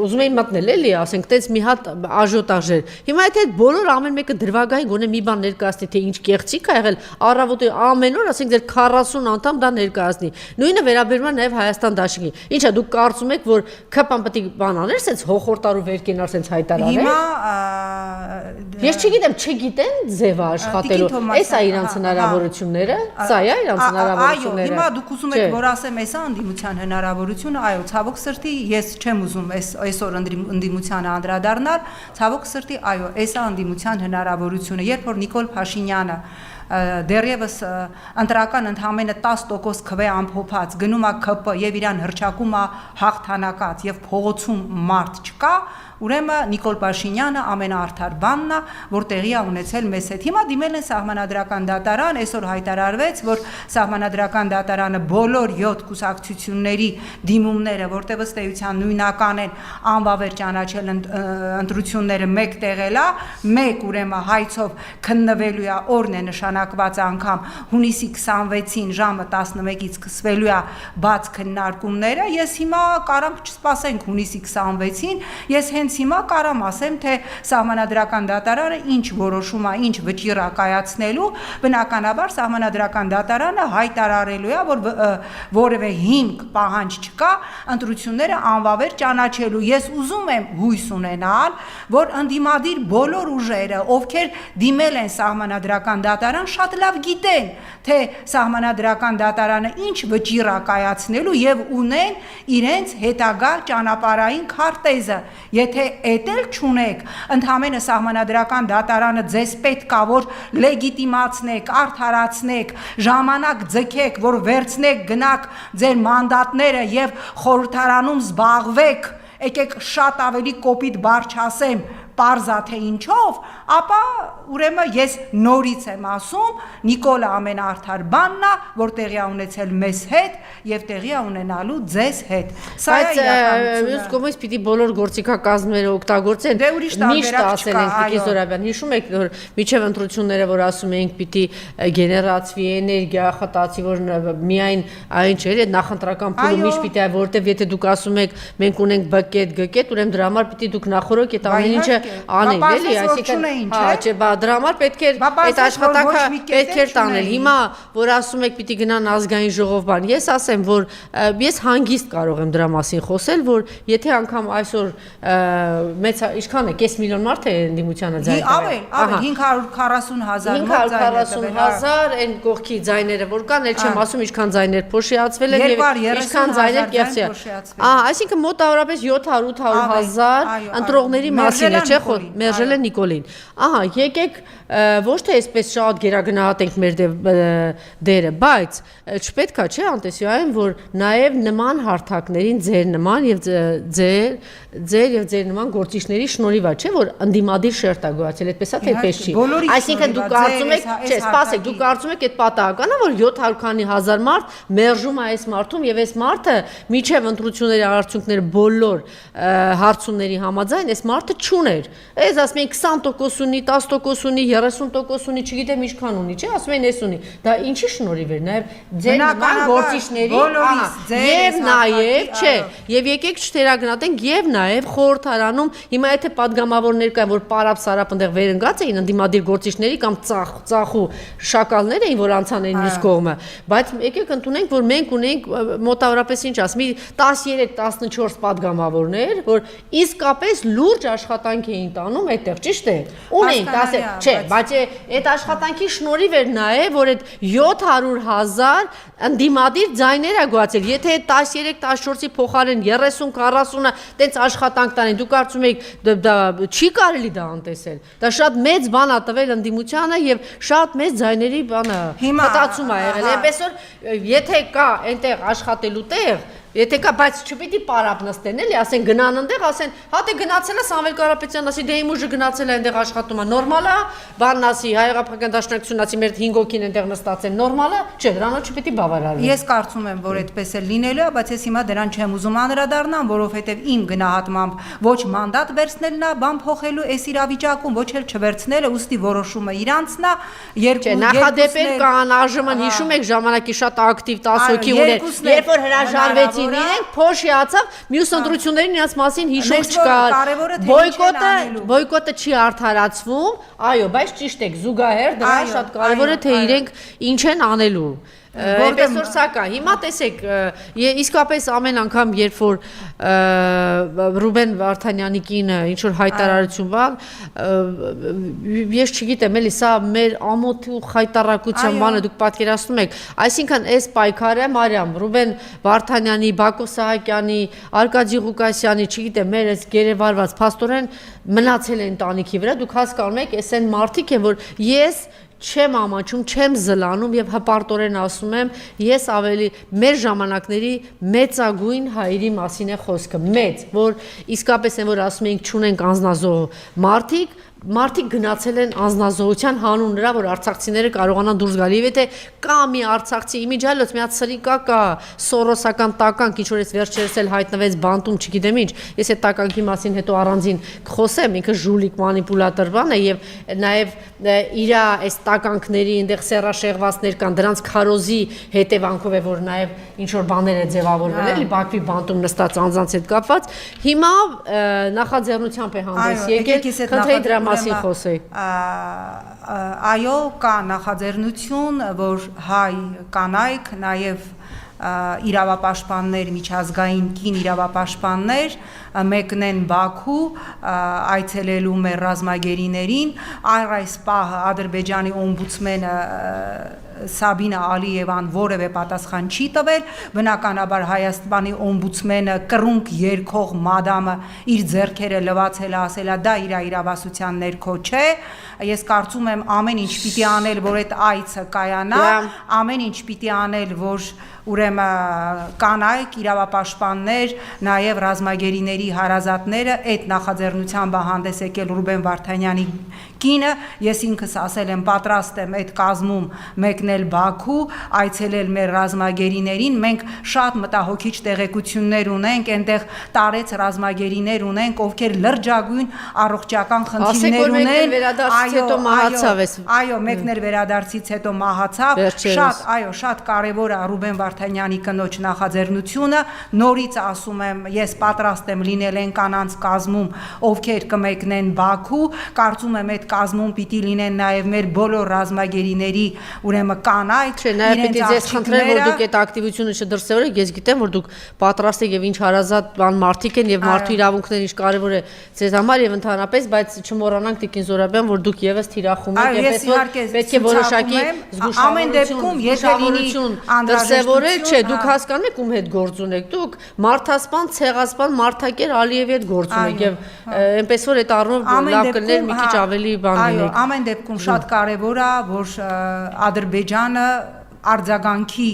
ուզում էին մտնել էլի, ասենք, տենց մի հատ աժոտաժ էր, հիմա եթե բոլոր ամեն մեկը դրվագային գոնե մի բան ներկայացնի, թե ինչ կեղծիք ա եղել, առավոտի ամեն օր, ասենք, ձեր 40 անդամ դա ներկայացնի, նույնը վերաբերում է նաև Հայաստան դաշինքին, ինչա դուք կարծում եք, որ ԿՊ-ն պետք է բան աներ, սենց հոխորտարու վերկենար սենց հայտարարել։ Հիմա ես չգիտեմ, չգիտեն ձևը աշխատելու, էս է իրանց հնարավորությունները, սա է իրանց հնարավորությունները։ Այո, հիմա դուք ուզում եք, որ ասեմ, էս է ընդդիմության հնարավորությունը, այո, ցավոք սրտի, ես չեմ ուզում այսօր ընդդիմությանը անդրադառնալ, ցավոք սրտի, այո, էս է ընդդիմության հնարավորությունը, երբ որ Նիկոլ Փաշինյանը դեռևս ընտրական ընդամենը 10% քվե ամփոփած գնում է ԿՊ եւ իրան հրճակում է հաղթանակած եւ փողոցում մարդ չկա, ուրեմն Նիկոլ Փաշինյանը ամենաարդար բանն է, որ տեղի է ունեցել մեզ հետ։ Հիմա դիմել են Սահմանադրական դատարան, այսօր հայտարարվեց, որ Սահմանադրական դատարանը բոլոր 7 կուսակցությունների դիմումները, որտեղ ըստ էության նույնական են, անվավեր ճանաչել ընտրությունները մեկ տեղել է, մեկ ուրեմն հայցով քննվելու է, օրն է նշանակված անգամ հունիսի 26-ին ժամը 11-ից սկսվելու է բաց քննարկումները։ Ես հիմա կարամ չսպասենք հունիսի 26-ին, ես հենց հիմա կարամ ասեմ, թե Սահմանադրական դատարանը ինչ որոշում է, ինչ վճիռ է կայացնելու, բնականաբար Սահմանադրական դատարանը հայտարարելու է, որ որևէ հիմք պահանջ չկա ընտրությունները անվավեր ճանաչելու։ Ես ուզում եմ հույս ունենալ, որ ընդդիմադիր բոլոր ուժերը, ովքեր դիմել են Սահմանադրական դատարան, շատ լավ գիտեն, թե Սահմանադրական դատարանը ինչ վճիռ է կայացնելու եւ ունեն իրենց հետագա ճանապարհային քարտեզը։ Եթե էտել չունեք, ընդհանրապես Սահմանադրական դատարանը ձեզ պետք է որ լեգիտիմացնեք, արդարացնեք, ժամանակ ձգեք, որ վերցնեք, գնաք ձեր մանդատները եւ խորհրդարանում զբաղվեք, եկեք շատ ավելի կոպիտ բառ չասեմ, պարզա թե ինչով, ապա ուրեմն ես նորից եմ ասում, Նիկոլը ամենաարդար բանն է, որ տեղի է ունեցել մեզ հետ եւ տեղի է ունենալու ձեզ հետ։ Սա է իրականությունը։ Մյուս կողմից պիտի բոլոր գործիքակազմերը օգտագործեն։ Դե ուրիշ տարբերակ ասել ենք Տիկին Զորաբյան, հիշում եք, որ միջև ընտրությունները, որ ասում էինք, պիտի գեներացվի էներգիա, խտացի, որ միայն այն չէ, նախընտրական փուլում ինչ պիտի, որտեվ եթե դուք ասում եք, մենք ունենք բկետ, գկետ, ուրեմն դրա համար պիտի դուք նախորոք այդ ամեն ինչը անել, էլի, այսինքն հա, չէ, բա դրա համար պետք է այդ աշխատանքը պետք է տանել։ Հիմա որ ասում եք պիտի գնան ազգային ժողով բան, ես ասեմ, որ ես հանգիստ կարող եմ դրա մասին խոսել, որ եթե անգամ այսօր մեծ ինչքան է, 5 միլիոն մարդ է ընդդիմությանը ձայն տվել։ Ավել 540,000 մոտ ձայն 540,000 այն կողքի ձայները որ կան, էլ չեմ ասում ինչքան ձայներ փոշիացվել են եւ ինչքան ձայներ կեղծի։ Այսինքն մոտավորապես 700-800,000 ընտրողների մասին է, չէ՞ մերժել է Նիկոլին։ Եկեք ոչ թե այսպես շատ գերագնահատենք մեր դերը, բայց չպետք է չէ անտեսյային, որ նաև նման հարթակներին ձեր նման եւ ձեր նման գործիչների շնորհիվ է, չէ՞ որ ընդդիմադիր շերտ է գոյացել, այդպես է թե այդպես չի։ Այսինքն դուք կարծում եք, չէ, սպասեք, դուք կարծում եք այդ պատահական է, որ 700 քանի հազար մարդ մերժում է այս մարդուն եւ այս մարդը միջև ընտրությունների արդյունքները բոլոր հարցումների համաձայն այս մարդը չուներ։ Այս ասում են 20% ունի, 10% ունի, 30% ունի, չգիտեմ ինչքան ունի, չէ, ասում են էս ունի։ Դա ինչի շնորհիվ էր, նաեւ ձեր նման գործիչների, եւ նաեւ, չէ, եւ եկեք չթերագնահատենք եւ նաեւ խորհրդարանում հիմա եթե падգամավորներ կան, որ պարապ-սարապ այնտեղ վերընկած էին ընդդիմադիր գործիչների կամ ծախու շակալներ էին, որ անցան այն մյուս կողմը, բայց եկեք ընդունենք, որ մենք ունենք մոտավորապես ինչ ասում, 13-14 падգամավորներ, որ իսկապես լուրջ աշխատանք էին տանում այդտեղ, ճիշտ է։ Ունեին 10, չէ, բայց այդ աշխատանքի շնորհիվ էր նաև, որ այդ 700,000 ընդդիմադիր ձայներ է գոյացել։ Եթե 13-14-ի փոխարեն 30-40-ը տենց աշխատանք տանեն, դուք կարծում եք դա չի կարելի դա անտեսել։ Դա շատ մեծ բան է տվել ընդդիմությանը եւ շատ մեծ ձայների բանը մտածում է եղել։ Այնպես որ եթե կա այնտեղ աշխատելու տեղ, եթե կա, բայց չպիտի պարապ նստեն, էլի, ասեն գնան այնտեղ, ասեն, հա դե գնացել է Սամվել Կարապետյանն ասի, դե իմ ուժը գնացել է այնտեղ աշխատում է, նորմալ է, բանն ասի, Հայ-Հեղափոխական դաշնակցությունն ասի, մեր 5 հոգին այնտեղ նստած են, նորմալ է, չէ, դրանով չպիտի բավարարվի։ Ես կարծում եմ, որ այդպես է լինելու, բայց ես հիմա դրան չեմ ուզում անդրադառնամ, որովհետև իմ գնահատմամբ ոչ մանդատ վերցնելն է, բան փոխելու այս իրավիճակում, ոչ էլ չվերցնելը, ուստի որոշումը իրանցն է, երկու նախադեպեր կան, ԱԺՄ-ն հիշում եք ժամանակի շատ ակտիվ 10 հոգի ուներ, երբ որ հրաժարվեցին իրենք փոշիացավ, մյուս ընտրություններին իրաց մասին հիշող չկար։ Բոյկոտը չի արդարացվում, այո, բայց ճիշտ եք, զուգահեռ դրան շատ կարևոր է թե իրենք ինչ են անելու։ Այնպես որ սա կա։ Հիմա տեսեք, իսկապես ամեն անգամ երբ որ Ռուբեն Վարդանյանի կինը ինչ որ հայտարարություն բան, ես չգիտեմ, էլի սա մեր ամոթ ու խայտարակության բանը դուք պատկերացնում եք, այսինքն այս պայքարը Մարիամ, Ռուբեն Վարդանյանի, Բակո Սահակյանի, Արկադի Ղուկասյանի, չգիտեմ, մեր այս գերեվարված փաստորեն մնացել են ընտանիքի վրա, դուք հասկանում եք, այս են մարդիկ են, որ ես չեմ ամաչում, չեմ զլանում եւ հպարտորեն ասում եմ, ես ավելի մեր ժամանակների մեծագույն հայերի մասին է խոսքը, մեծ, որ իսկապես են որ ասում ենք չունենք անznազող մարդիկ գնացել են անznազողության հանուն նրա, որ արցախցիները կարողանան դուրս գալ։ Եվ եթե կա մի արցախցի իմիջայլոց, մի հատ սրիկա կա, սորոսական տականք, ինչ որ ես վերջերս էլ հայտնվեց բանտում, չգիտեմ ինչ, ես այդ տականքի մասին հետո առանձին կխոսեմ, ինքը ժուլիկ մանիպուլատոր բան է եւ նաեւ իր այս տականքների այնտեղ սերաշեղվածներ կան, դրանց քարոզի հետևանքով է որ նաեւ ինչ որ բաներ է ձևավորվել, էլի Բաքվի բանտում նստած անձանց հետ կապված։ Հիմա նախաձեռնությամբ է հանդես եկել, խնդրեի դրա մասին խոսեի։ Այո, կա նախաձեռնություն, որ հայ կանայք, նաև իրավապաշտպաններ, միջազգային կին իրավապաշտպաններ մեկնեն Բաքու այցելելու մեր ռազմագերիներին, այս պահը Ադրբեջանի օմբուդսմենը Սաբինա Ալիևան որևէ պատասխան չի տվել, բնականաբար Հայաստանի օմբուդսմենը կռունկ երկող մադամը իր ձեռքերը լվացել ասել է դա իր իրավասության ներքո չէ, ես կարծում եմ ամեն ինչ պիտի անել, որ այդ այցը կայանա, ամեն ինչ պիտի անել, որ ուրեմն կանայք, իրավապաշտպաններ, նաև ռազմագերիների հարազատները այդ նախաձեռնությամբ հանդես եկել Ռուբեն Վարդանյանի կինը, ես ինքս ասել եմ պատրաստ եմ այդ կազմում մեկնել Բաքու, այցելել մեր ռազմագերիներին, մենք շատ մտահոգիչ տեղեկություններ ունենք, այնտեղ տարեց ռազմագերիներ ունենք, ովքեր լրջագույն առողջական խնդիրներ ունեն, այո, մեկն էր վերադարձից հետո մահացավ, շատ կարևոր է Ռուբեն Վարդանյանի կնոջ նախաձեռնությունը, նորից ասում եմ, ես պատրաստ եմ լինել են կանանց կազմում, ովքեր կմեկնեն Բաքու, կարծում եմ այդ կազմում պիտի լինեն նաև մեր բոլոր ռազմագերիների ուրեմն կանայք, իրենց աղջիկները, որ դուք այդ ակտիվությունը չդրսևորեք, ես գիտեմ, որ դուք պատրաստ եք եւ ինչ հարազատ բան մարդիկ են եւ մարդու իրավունքները ինչ կարեւոր է ձեզ համար եւ ընդհանրապես, բայց չմոռանանք Տիկին Զորաբյան, որ դուք եւս թիրախում եք եւ պետք է որոշակի զգուշավորություն դրսևորել, չէ, դուք հասկանում եք ում հետ գործ ունեք, դուք մարդասպան, ցեղասպան Մարդակեր Ալիևի հետ գործ ունեք եւ այնպես որ այդ առումով լավ կներ մի քիչ ավելի բան լինեք։ Այո, ամեն դեպքում շատ կարեւոր է, որ Ադրբեջանը արձագանքի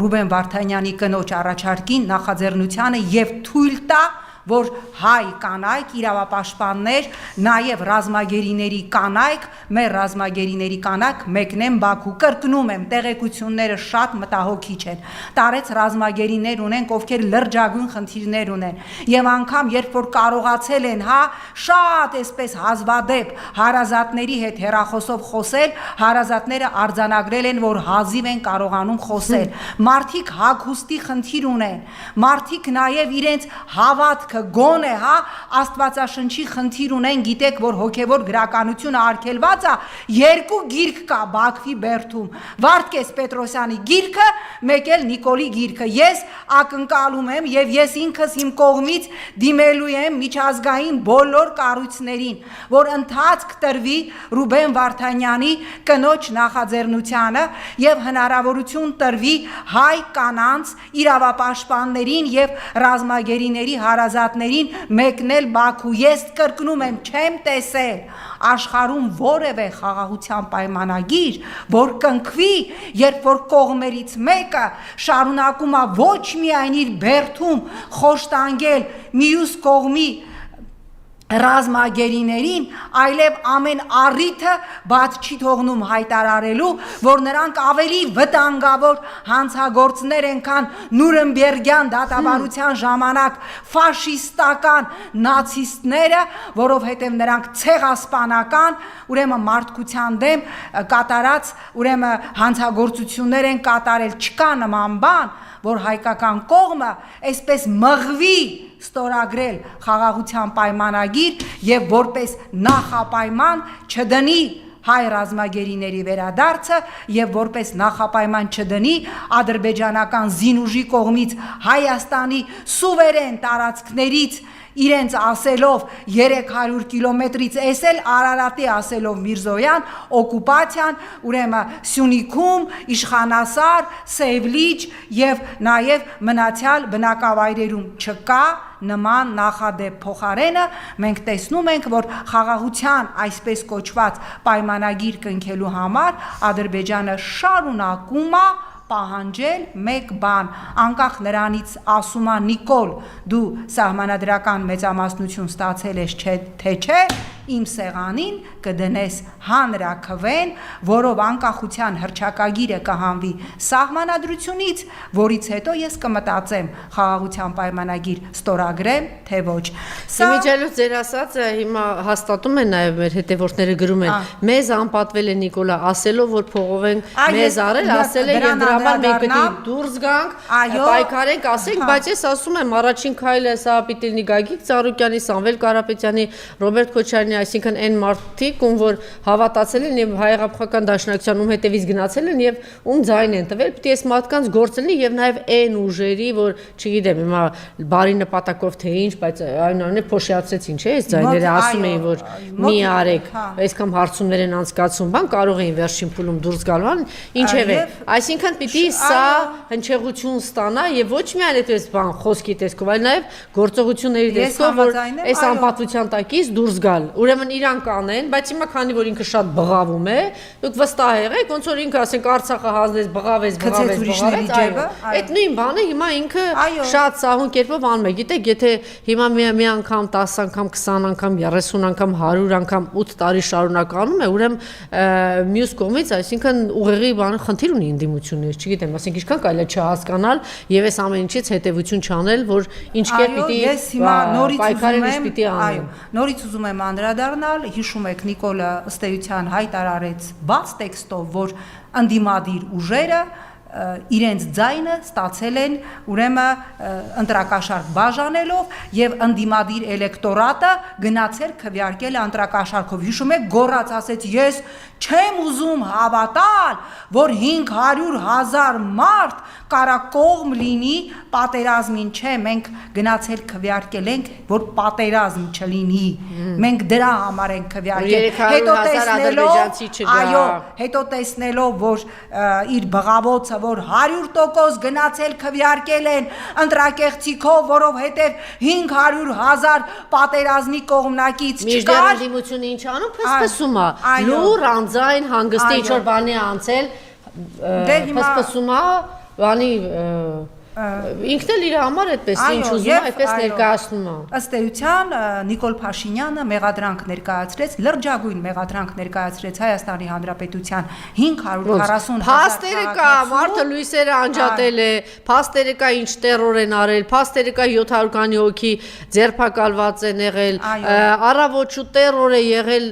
Ռուբեն Վարդանյանի կնոջ առաջարկին նախաձեռնությանը եւ թույլ տա, որ հայ կանայք, իրավապաշտպաններ, նաև ռազմագերիների կանայք, մեր ռազմագերիների կանայք մեկնեն Բաքու, կրկնում եմ, տեղեկությունները շատ մտահոգիչ են։ Տարեց ռազմագերիներ ունենք, ովքեր լրջագույն խնդիրներ ունեն, եւ անգամ երբ որ կարողացել են, շատ այսպես հազվադեպ հարազատների հետ հեռախոսով խոսել, հարազատները արձանագրել են, որ հազիվ են կարողանում խոսել։ Մարդիկ հագուստի խնդիր ունեն, մարդիկ նաև իրենց հավատքը գոնե, Աստվածաշնչի խնդիր ունեն, գիտեք, որ հոգևոր գրականությունը արգելված է, երկու գիրք կա Բաքվի բերդում, Վարդգես Պետրոսյանի գիրքը, մեկ էլ Նիկոլի գիրքը, ես ակնկալում եմ եւ ես ինքս իմ կողմից դիմելու եմ միջազգային բոլոր կառույցներին, որ ընթացք տրվի Ռուբեն Վարդանյանի կնոջ նախաձեռնությանը եւ հնարավորություն տրվի հայ կանանց իրավապաշտպաններին եւ ռազմագերիների հարազատներին մեկնել Բաքու։ Ես կրկնում եմ, չեմ տեսել աշխարհում որևէ խաղաղության պայմանագիր, որ կնքվի, երբ որ կողմերից մեկը շարունակում է ոչ միայն իր բերդում խոշտանգել մյուս կողմի ռազմագերիներին, այլև ամեն առիթը բաց չի թողնում հայտարարելու, որ նրանք ավելի վտանգավոր հանցագործներ են, քան Նուրնբերգյան դատավարության ժամանակ ֆաշիստական նացիստները, որովհետև նրանք ցեղասպանական, ուրեմն մարդկության դեմ կատարած, ուրեմն հանցագործություններ են կատարել, չկա նման բան, որ հայկական կողմը այսպես մղվի ստորագրել խաղաղության պայմանագիր եւ որպես նախապայման չդնի հայ ռազմագերիների վերադարձը եւ որպես նախապայման չդնի ադրբեջանական զինուժի կողմից Հայաստանի սուվերեն տարածքներից իրենց ասելով 300 կիլոմետրից էսել Արարատի ասելով Միրզոյան օկուպացիան ուրեմն Սյունիքում, Իշխանասար, Սևլիչ եւ նաեւ մնացյալ բնակավայրերում չկա նման նախադեպ փոխարենը մենք տեսնում ենք, որ խաղաղության այսպես կոչված պայմանագիր կնքելու համար Ադրբեջանը շարունակում է պահանջել մեկ բան, անկախ նրանից ասում է Նիկոլ, դու սահմանադրական մեծամասնություն ստացել ես թե չէ, իմ սեղանին կդնես հանրաքվեն, որով անկախության հռչակագիրը կհանվի սահմանադրությունից, որից հետո ես կմտածեմ խաղաղության պայմանագիր ստորագրեմ, թե ոչ։ Իմիջիայլոց ձեր ասածը հիմա հաստատում են նաև մեր հետևորդները գրում են, մեզ անպատվել է Նիկոլա ասելով, որ փողով են մեզ արել, ասել է եւ դրա համար մենք պետք է դուրս գանք, պայքարենք, ասենք, բայց ես ասում եմ առաջին քայլը սա պիտի լինի Գագիկ Ծառուկյանի, Սամվել Կարապետյանի, Ռոբերտ Քոչարյանի, այսինքն այն մարդիկ, ում որ հավատացել են եւ հայ-հեղափոխական դաշնակցության ում հետևից գնացել են եւ ում ձայն են տվել, պիտի այս մարդկանց գործ լինի եւ նաեւ այն ուժերի, որ չգիտեմ, հիմա բարի նպատակով թե ինչ, բայց այնուամենայնիվ փոշիացրեցին, չէ՞, այս ձայները ասում էին, որ մի արեք, այսքան հարցումներ են անցկացում, բան կարող էին վերջին փուլում դուրս գալ, ինչեւէ, այսինքն պիտի սա հնչեղություն ստանա եւ ոչ միայն այդպես բան խոսքի տեսքով, այլ նաեւ գործողությունների տեսքով, որ այս անպատվության տակից դուրս գալ։ Ուրեմն իրան կանեն, բայց հիմա քանի որ ինքը շատ բղավում է, դուք վստահ եղեք, ոնց որ ինքը ասենք Արցախը հանձնեց, բղավեց, այդ նույն բանը հիմա ինքը շատ սահուն կերպով անում է։ Գիտեք, եթե հիմա մի անգամ 10 անգամ 20 անգամ 30 անգամ 100 անգամ 8 տարի շարունակ անում է, ուրեմն մյուս կողմից, այսինքն ուղեղի բանը խնդիր ունի ընդդիմություններ, չգիտեմ, ասենք ինչքան կարելի է չհասկանալ եւ այս ամեն ինչից հետեւություն չանել, որ ինչ կերպ պիտի պայքարել, ինչ պիտի անեն։ Նորից ուզում եմ անդրադառնալ, հիշում եք Նիկոլը ըստ էության հայտարարեց բաց տեքստով, որ ընդդիմադիր ուժերը իրենց ձայնը ստացել են ուրեմն ընտրակաշարք բաժանելով եւ ընդդիմադիր էլեկտորատը գնացել քվեարկել ընտրակաշարքով հիշում եք գոռաց ասեց ես չեմ ուզում հավատալ որ 500,000 մարդ կարա կողմ լինի պատերազմին չէ մենք գնացել քվեարկել ենք որ պատերազմ չլինի մենք դրա համար ենք քվեարկել հետո տեսնելով որ իր բղավոցը որ 100% գնացել քվեարկել են ընտրակեղծիքով որովհետև 500,000 պատերազմի կողմնակից չկար դիմությունը ինչ անում փսփսում է լուր անձայն հանգստի ինչ որ բանի անցել փսփսում է բանի ինքն էլ իր համար այդպես ինչ ուզում է այդպես ներկայացնում է ըստ էության Նիկոլ Փաշինյանը մեղադրանք ներկայացրեց լրջագույն մեղադրանք ներկայացրեց Հայաստանի Հանրապետության 540,000 փաստերը կա մարդը լույսերը անջատել է փաստերը կա ինչ տերոր են արել փաստերը կա 700 քանի հոգի ձերբակալված են եղել առավոտ տերոր է եղել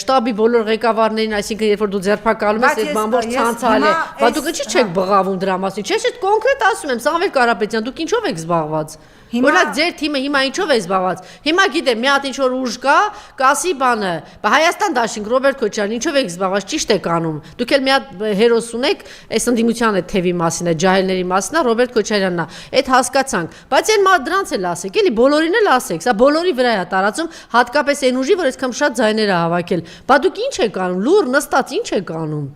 շտաբի բոլոր ղեկավարներին այսինքն երբ որ դու ձերբակալում ես այդ բամբոր ցանցալ է բա դուք ինչի՞ չեք բղավում դրա մասին չէ՞ չէ կոնկրետ ասում եմ Սամվել Կարապետյան դուք ինչով եք զբաղված Օրինակ ձեր թիմը հիմա ինչով է զբաղված հիմա գիտեմ մի հատ ինչ որ ուժ կա կասի բանը բա Հայաստան դաշինք Ռոբերտ Քոչարյան ինչով եք զբաղված ճիշտ եք անում դուք էլ մի հատ հերոս ունեք այս ընդդիմության այդ թևի մասին է ջահելների մասին է Ռոբերտ Քոչարյանն է այդ հասկացանք բայց այն դրանց էլ ասեք էլի բոլորին էլ ասեք սա բոլորի վրա է տարածում հատկապես այն ուժի որ այսքան շատ ձայներ է հավաքել բա դուք ինչ եք անում լուր նստած ինչ եք անում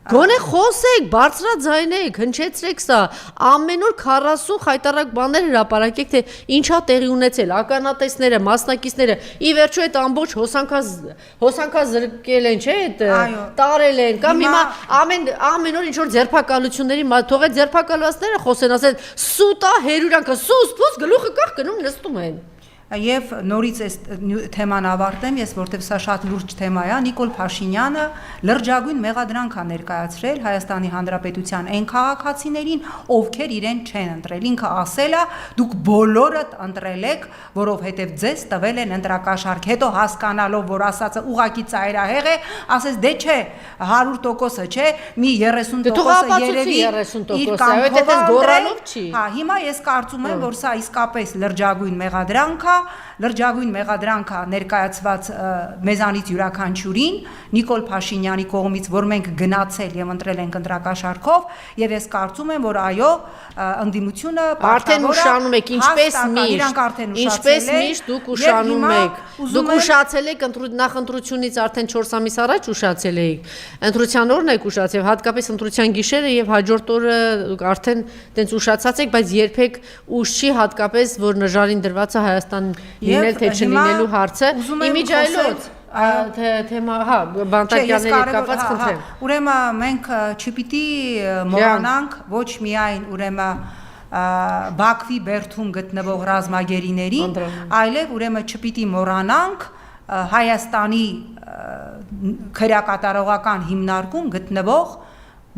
Գոնե խոսեք, բարձրաձայնեք, հնչեցրեք սա, ամեն օր 40 խայտարակ բաներ հրապարակեք, թե ինչա տեղի ունեցել, ականատեսները, մասնակիցները, ի վերջո այդ ամբողջ հոսանքա զրկել են, չէ, տարել են, կամ հիմա ամեն օր ինչ-որ ձերբակալությունների, թող այդ ձերբակալվածները խոսեն, ասեն, սուտա, հերյուրանքը, սուս, պուս, գլուխը կախ գնում նստում են։ Եվ նորից այս թեման ավարտեմ, ես որտեվ սա շատ լուրջ թեմա է, Նիկոլ Փաշինյանը լրջագույն մեղադրանք է ներկայացրել Հայաստանի Հանրապետության այն քաղաքացիներին, ովքեր իրեն չեն ընտրել։ Ինքը ասել է, դուք բոլորդ ընտրել եք, որովհետև ձեզ տվել են ընտրակաշարք։ Հետո հասկանալով, որ ասածը ուղակի ծայրահեղ է, ասես դե չէ, 100%-ը չէ, մի 30%-ը երևի իր կամքով չի։ Հա, հիմա ես կարծում եմ, որ սա իսկապես լրջագույն մեղադրանք է լրջագույն մեղադրանք է ներկայացված մեզանից յուրաքանչյուրին Նիկոլ Փաշինյանի կողմից, որ մենք գնացել եւ ընտրել ենք ընտրակաշարքով եւ ես կարծում եմ, որ այո, ընդդիմությունը արդեն ուշանում եք ինչպես միշտ դուք ուշանում եք դուք ուշացել եք նախընտրությունից արդեն 4 ամիս առաջ ուշացել եք ընտրության օրն եք ուշացել հատկապես ընտրության գիշերը եւ հաջորդ օրը արդեն տենց ուշացած եք բայց երբեք ուշ չի հատկապես որ նժարին դրված է Հայաստան լինել թե չլինելու հարցը իմիջայլոց թեմա հա բանտակյանների կապված խնդրեմ ուրեմն մենք չպիտի մոռանանք ոչ միայն ուրեմն Բաքվի բերդում գտնվող ռազմագերիներին այլև ուրեմն չպիտի մոռանանք Հայաստանի քրեակատարողական հիմնարկում գտնվող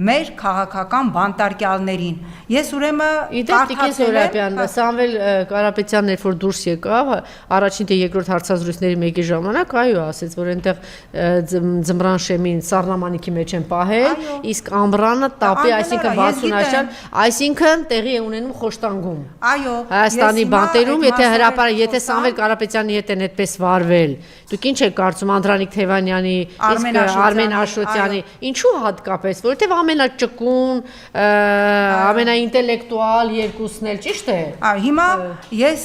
մեր քաղաքական բանտարկյալներին ես ուրեմն կարդացել եմ Սամվել Կարապետյանն երբ որ դուրս եկավ առաջին թե երկրորդ հարցազրույցների մեկի ժամանակ այո ասեց որ այնտեղ ձմռան շեմին սառնամանիքի մեջ են պահել իսկ ամռանը տապի այսինքն 60 աշան այսինքն տեղի է ունենում խոշտանգում այո Հայաստանի բանտերում եթե հրապարակ եթե Սամվել Կարապետյանի հետ են այդպես վարվել դուք ինչ եք կարծում Անդրանիկ Թևանյանի իսկ Արմեն Աշոտյանի ինչու հատկապես որովհետև ամենաճկուն, ամենաինտելեկտուալ երկուսն էլ ճիշտ է։ Հիմա ես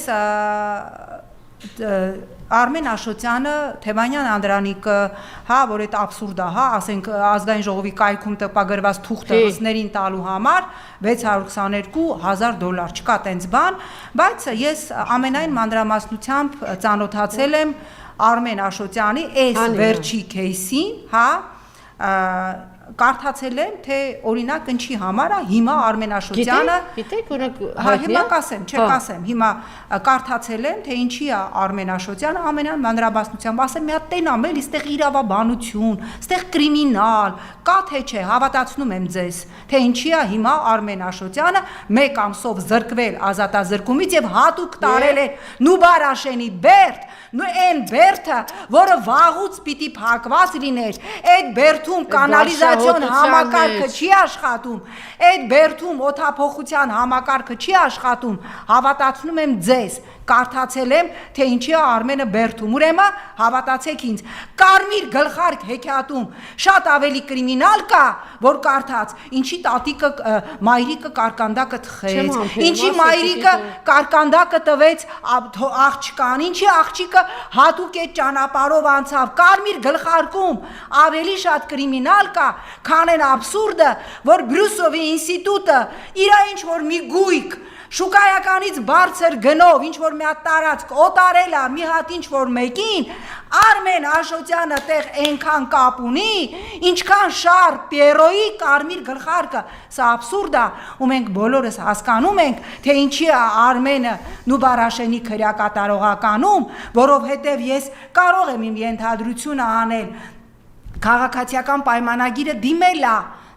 Արմեն Աշոտյանը, Թևանյան Անդրանիկը, հա, որ այդ աբսուրդ է, հա, ասենք ազգային ժողովի կայքում տպագրված թուղթը հսներին տալու համար $622,000 չկա տենց բան, բայց ես ամենայն մանրամասնությամբ ծանոթացել եմ Արմեն Աշոտյանի այս վերջի кейսին, հա, կարդացել եմ, թե օրինակ ինչի համար է հիմա Արմեն Աշոտյանը գիտեք օրինակ հա հիմա կասեմ հիմա կարդացել եմ, թե ինչի է Արմեն Աշոտյանը ամենայն մանրամասնությամբ ասեմ մի հատ տենամ էլի, ստեղ իրավաբանություն, ստեղ կրիմինալ, կա թե չէ, հավատացնում եմ ձեզ, թե ինչի է հիմա Արմեն Աշոտյանը 1 ամսով զրկվել ազատազրկումից եւ հատուկ տարել է Նուբար Աշենի բերդ, այն բերդը, որը վաղուց պիտի փակված լիներ, այդ բերդում կանալիզացիա ինտեգրացիոն համակարգը չի աշխատում, այդ բերդում օթափողության համակարգը չի աշխատում, հավատացնում եմ ձեզ, կարդացել եմ, թե ինչի է Արմենը բերդում, ուրեմն հավատացեք ինձ, կարմիր գլխարկ հեքիաթում շատ ավելի կրիմինալ կա, որ կարդաց, ինչի տատիկը մայրիկը կարկանդակը թխեց, ինչի մայրիկը կարկանդակը տվեց աղջկան, ինչի աղջիկը հատուկ այդ ճանապարհով անցավ, կարմիր գլխարկում ավելի շատ կրիմինալ կա, քան այն աբսուրդը, որ Բրյուսովի ինստիտուտը իր ինչ որ մի գույք շուկայականից բարձր գնով ինչ որ մի հատ տարածք օտարել է մի հատ ինչ որ մեկին Արմեն Աշոտյանը տեղ այնքան կապ ունի ինչքան Շար Պիերոյի կարմիր գլխարկը սա աբսուրդ է ու մենք բոլորս հասկանում ենք թե ինչի է Արմենը Նուբարաշենի քրեակատարողականում որովհետև ես կարող եմ իմ ենթադրությունը անել քաղաքացիական պայմանագիրը դիմել է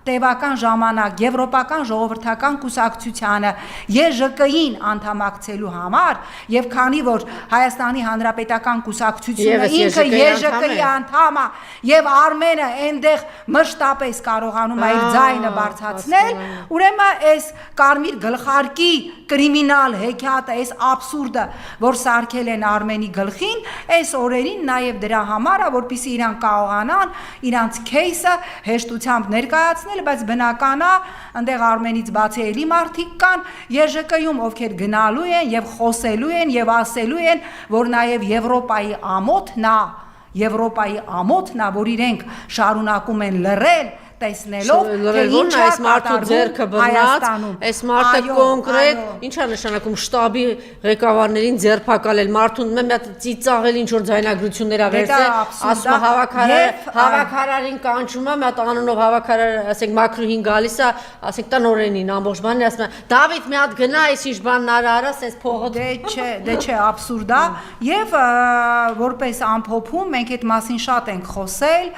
տևական ժամանակ եվրոպական ժողովրդական կուսակցությանը ԵԺԿ-ին անդամակցելու համար եւ քանի որ Հայաստանի Հանրապետական կուսակցությունը ինքը ԵԺԿ-ի անդամ է եւ Արմենը այնտեղ մշտապես կարողանում է իր ձայնը բարձրացնել ուրեմն այս կարմիր գլխարկի կրիմինալ հեքիաթը այս աբսուրդը որ սարքել են Արմենի գլխին այս օրերին նաեւ դրա համար է որպեսզի իրան կարողանան իրանց քեյսը հեշտությամբ ներկայացնել բայց բնական է, այնտեղ Արմենից բացի էլի մարդիկ կան ԵԺԿ-ում, ովքեր գնալու են եւ խոսելու են եւ ասելու են, որ նաեւ Եվրոպայի ամոթն է, որ իրենք շարունակում են լռել տեսնելով թե ինչ է մարդու ձեռքը բռնած, այս մարդը կոնկրետ ինչ է նշանակում շտաբի ղեկավարներին ձերբակալել, մարդուն մի հատ ծիծաղել ինչ որ ձայնագրություններ ա վերցել, ասում հավաքարարին կանչում է, մի հատ անունով հավաքարար, ասենք մակրուհին գալիս է, ասենք տնօրենին ամբողջ բանն ասում է, Դավիթ մի հատ գնա, այս ինչ բանն արա, ասես փողը դե չէ, աբսուրդ է, եւ որպես ամփոփում մենք այդ մասին շատ ենք խոսել,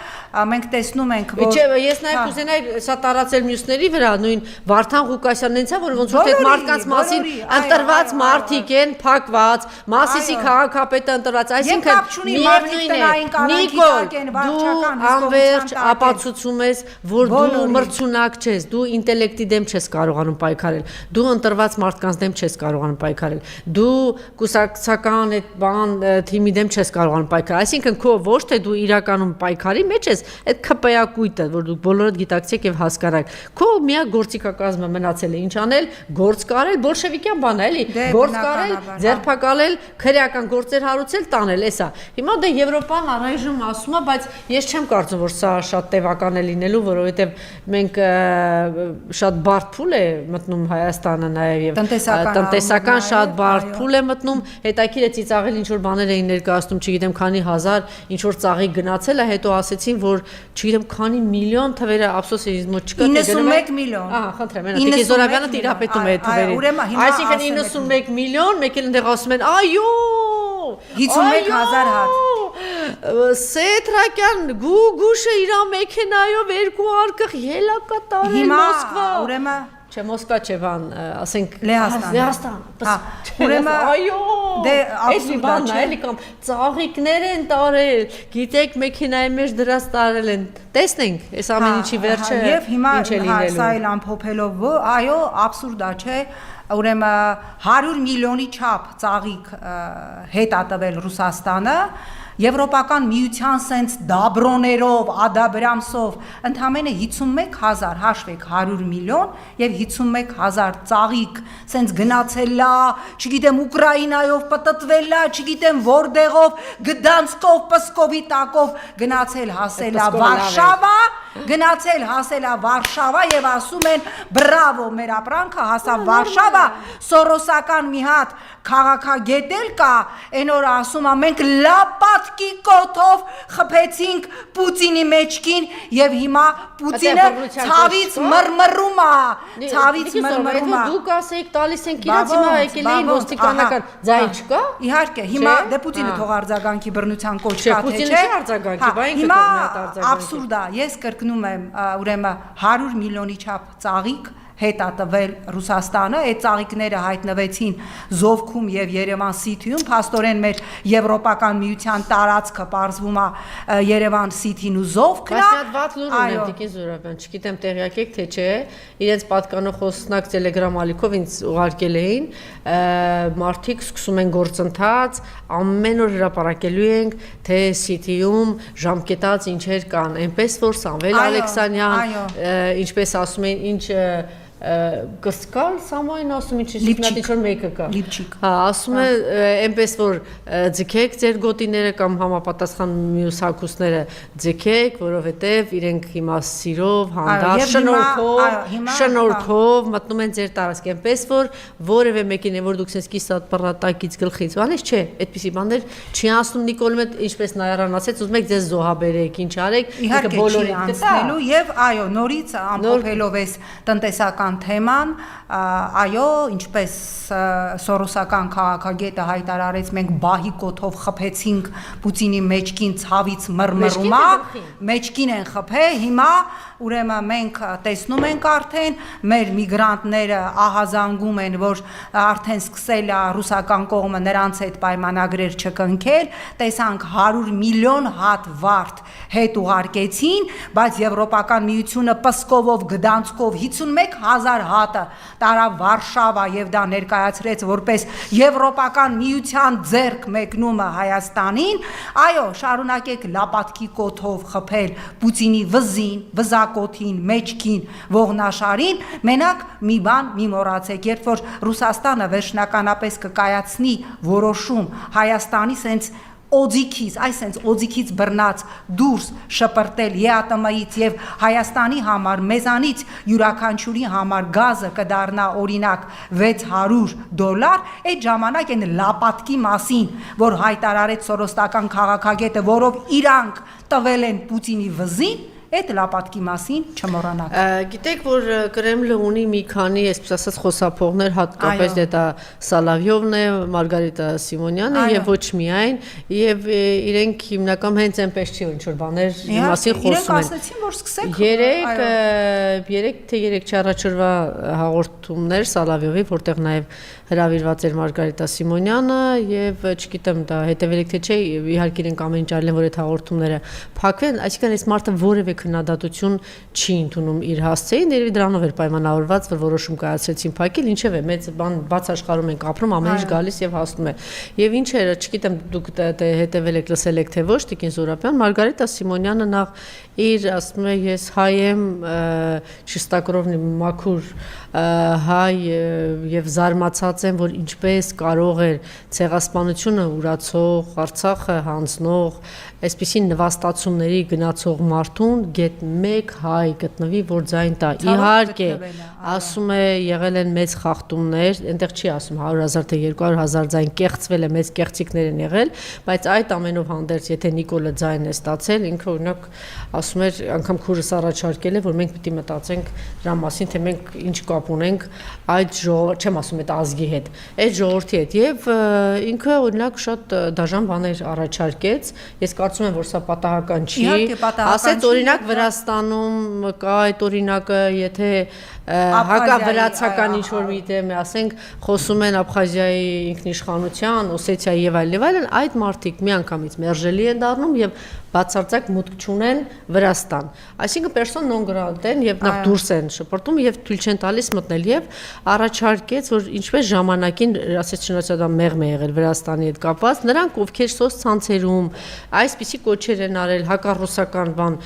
մենք տեսնում ենք, որ կուզենայի սա տարածել մյուսների վրա նույն Վարդան Ղուկասյանն ինձ է որ ոնց որ այդ մարդկանց մասին ընտրված մարդիկ են փակված Մասիսի քաղաքապետը ընտրված այսինքն միևնույն է Նիկոլ դու անվերջ ապացուցում ես որ դու մրցունակ չես դու ինտելեկտի դեմ չես կարողանում պայքարել դու ընտրված մարդկանց դեմ չես կարողանում պայքարել դու կուսակցական այդ բան թիմի դեմ չես կարողանում պայքարել այսինքն քո ոչ թե դու իրականում պայքարի մեջ ես այդ քպեակույտը որ դու բոլորդ գիտակցեք եւ հասկանաք քո միակ գործիքակազմը մնացել է ինչ անել գործ կարել բոլշևիկյան բան է էլի գործ կարել ձերբակալել քրեական գործեր հարուցել տանել էսա հիմա դե Եվրոպան առայժմ ասում է բայց ես չեմ կարծում որ սա շատ տևական է լինելու որովհետեւ մենք շատ բարդ փուլ է մտնում Հայաստանը նաեւ եւ տնտեսական շատ բարդ փուլ է մտնում հետաքրիր է ծիծաղել ինչ որ բաներ էին ներկայացնում չգիտեմ քանի հազար ինչ որ ծաղիկ գնացել է հետո ասեցին որ չգիտեմ քանի միլիոն թվերը ափսոս է ինձ մոտ չկա 91 միլիոն ահա խնդրեմ այնա Տիկին Զորաբյանը տիրապետում է այդ թվերին այսինքն 91 միլիոն մեկ էլ այնտեղ ասում են այո 51000 հատ Սեթրակյան գուշը իր մեքենայով երկու արկղ ելա կատարել Մոսկվա ուրեմն Չէ Մոսկվա չէ բան ասենք Լեհաստան ուրեմն այո դե աբսուրդ է էլի կամ ծաղիկներ են տարել գիտեք մեքենայի մեջ դրած տարել են տեսնենք այս ամեն ինչի վերջը եւ հիմա սա էլ ամփոփելով այո աբսուրդ է չէ ուրեմն 100 միլիոնի չափ ծաղիկ հետ ա տվել Ռուսաստանը Եվրոպական միության սենց դաբրոներով, ադաբրամսով ընդամենը 51000 հաշվեք 100 միլիոն եւ 51000 ծաղիկ սենց գնացելա, չգիտեմ Ուկրաինայով պատտվելա, չգիտեմ որտեղով, Գդանսկով, Պսկովի տակով գնացել հասելա Վարշավա, գնացել հասելա Վարշավա եւ ասում են բրավո մեր ապրանքը հասավ Վարշավա, Սորոսական մի հատ քաղաքագետ էլ կա, այն օր ասում է մենք լապատկի կոթով խփեցինք Պուտինի մեջքին եւ հիմա Պուտինը ցավից մռմռում է, ցավից մռմռում է։ Դուք ասեիք տալիս ենք իրաց հիմա եկել էին ոստիկանական ձայն չկա։ Իհարկե, հիմա դե Պուտինը թող արձագանքի բռնության կոչ կա թե չէ։ Արձագանքի, բա ինքը հիմա աբսուրդ է, ես կրկնում եմ, ուրեմն 100 միլիոնի չափ ծաղիկ հետ է տվել Ռուսաստանը, այդ ծաղիկները հայտնվեցին Զովքում եւ Երևան Սիթիում, փաստորեն մեր Եվրոպական միության տարածքը պարզվում է Երևան Սիթին ու Զովքն է։ Բայց մի հատ վատ լուր ունեմ Տիկին Զուրաբյան, չգիտեմ տեղյակ եք թե չէ, իրենց պատկանող խոսնակ Telegram ալիքով ինձ ուղարկել էին, մարդիկ սկսում են գործընթաց, ամեն օր հրապարակելու ենք, թե Սիթիում ժամկետած ինչեր կան, այնպես որ Սամվել Ալեքսանյան, ինչպես ասում են, ինչ կսկալ Սամոյն ասում ինչ լիպչիկ որ մեկը կա լիպչիկ հա ասում է այնպես որ ձգեք ձեր գոտիները կամ համապատասխան մյուս հագուստները ձգեք որովհետև իրենք հիմա սիրով հանդարտ շնորհքով մտնում են ձեր տարածք այնպես որ որևէ մեկին է որ դուք sense կիսատ պռատակից գլխից բանես չէ այդպիսի բաներ չի ասում Նիկոլը ինչպես Նայարան ասեց ուզում եք ձեզ զոհաբերեք ինչ արեք իհարկե բոլորին անցնելու եւ այո նորից ամփոփելով էս տնտեսական թեման, այո, ինչպես սորոսական քաղաքագետը հայտարարեց, մենք բահի կոթով խփեցինք Պուտինի մեջքին ցավից մռմռումա, մեջքին են խփել, հիմա ուրեմն մենք տեսնում ենք արդեն մեր միգրանտները ահազանգում են, որ արդեն սկսել է ռուսական կողմը նրանց հետ պայմանագրեր չկնքել, տեսանք 100 միլիոն հատ վարդ հետ ուղարկեցին, բայց Եվրոպական միությունը Պսկովով, Գդանցկով 51,000 հատը տարավ Վարշավա եւ դա ներկայացրեց որպես Եվրոպական միության ձեռք մեկնումը Հայաստանին, այո, շարունակեք լապատկի կոթով խփել Պուտինի վզին, վզակոթին, մեջքին, ողնաշարին, մենակ մի բան մի մոռացեք, երբ որ Ռուսաստանը վերջնականապես կկայացնի որոշում Հայաստանի սենց օձիքից, այսենց օձիքից բռնած դուրս շպրտել ԵԱՏՄ-ից եւ Հայաստանի համար մեզանից յուրաքանչյուրի համար գազը կդառնա օրինակ $600, այդ ժամանակ այն լապատկի մասին, որ հայտարարեց սորոստական քաղաքագետը, որով իրանք տվել են Պուտինի վզին, այդ լապատկի մասին չմոռանաք։ Գիտեք, որ Կրեմլը ունի մի քանի, այսպես ասած, խոսափողներ, հատկապես դա Սալավյովն է, Մարգարիտա Սիմոնյանը եւ ոչ միայն, եւ իրենք հիմնական հենց այնպես չի, ինչ որ բաներ մասին խոսում են։ Իրենք ասացին, որ սկսեք։ Երեք թե 3 առաջրվա հաղորդումներ Սալավյովի, որտեղ նաեւ հրավիրված էր Մարգարիտա Սիմոնյանը եւ չգիտեմ դա հետեւելիք թե չէ, իհարկե իրենք ամեն ինչ արել են, որ այդ հաղորդումները փակվեն, այսինքն այս մարդը որևէ քննադատություն չի ընդունում իր հասցեին, երևի դրանով էր պայմանավորված, որ որոշում կայացրեցին փակել, ինչև է, մեծ բան բաց աշխարհում ենք ապրում, ամեն ինչ գալիս եւ հասնում է։ Եվ ինչ էր, չգիտեմ դուք հետեւել եք, լսել եք թե ոչ, Տիկին Զուրաբյան, Մարգարիտա Սիմոնյանը նախ իր ասում է ես հայ եմ, Չիստակրովնի մաքուր հայ եւ զարմացած եմ, որ ինչպես կարող էր ցեղասպանությունը ուրացող, Արցախը հանձնող, այսպիսի նվաստացումների գնացող մարդուն գետ մեկ հայ գտնվի, որ ձայն տա։ Իհարկե, ասում է եղել են մեծ խախտումներ, այնտեղ չի ասում 100,000 թե 200,000 ձայն կեղծվել է, մեծ կեղծիքներ են եղել, բայց այդ ամենով հանդերձ, եթե Նիկոլը ձայն է ստացել, ինքը օրինակ ասում էր, անգամ քուրս առաջարկել է, որ մենք պիտի մտածենք դրա մասին, թե մենք ինչ կապ ունենք այդ ժողովրդի, չեմ ասում այդ ազգի հետ, այդ ժողովրդի հետ եւ ինքը օրինակ շատ դաժան բաներ առաջարկեց, ես կարծում եմ, որ սա պատահական չի, ասեց օրինակ Վրաստանում կա այդ օրինակը, եթե հակավրացական ինչ-որ մի տեմ է, ասենք, խոսում են Աբխազիայի ինքնիշխանության, Օսեթիայի եւ այլն, այդ մարդիկ միանգամից մերժելի են դառնում եւ բացարձակ մուտք չունեն Վրաստան։ Այսինքն պերսոն նոն գրատա են եւ նախ դուրս են շփորտում եւ թույլ չեն տալիս մտնել եւ առաջարկեց, որ ինչպես ժամանակին ասեց չնայած դա մեղմ է եղել Վրաստանի հետ կապված, նրանք ովքեր սոցցանցերում այսպիսի կոչեր են արել հակառուսական բան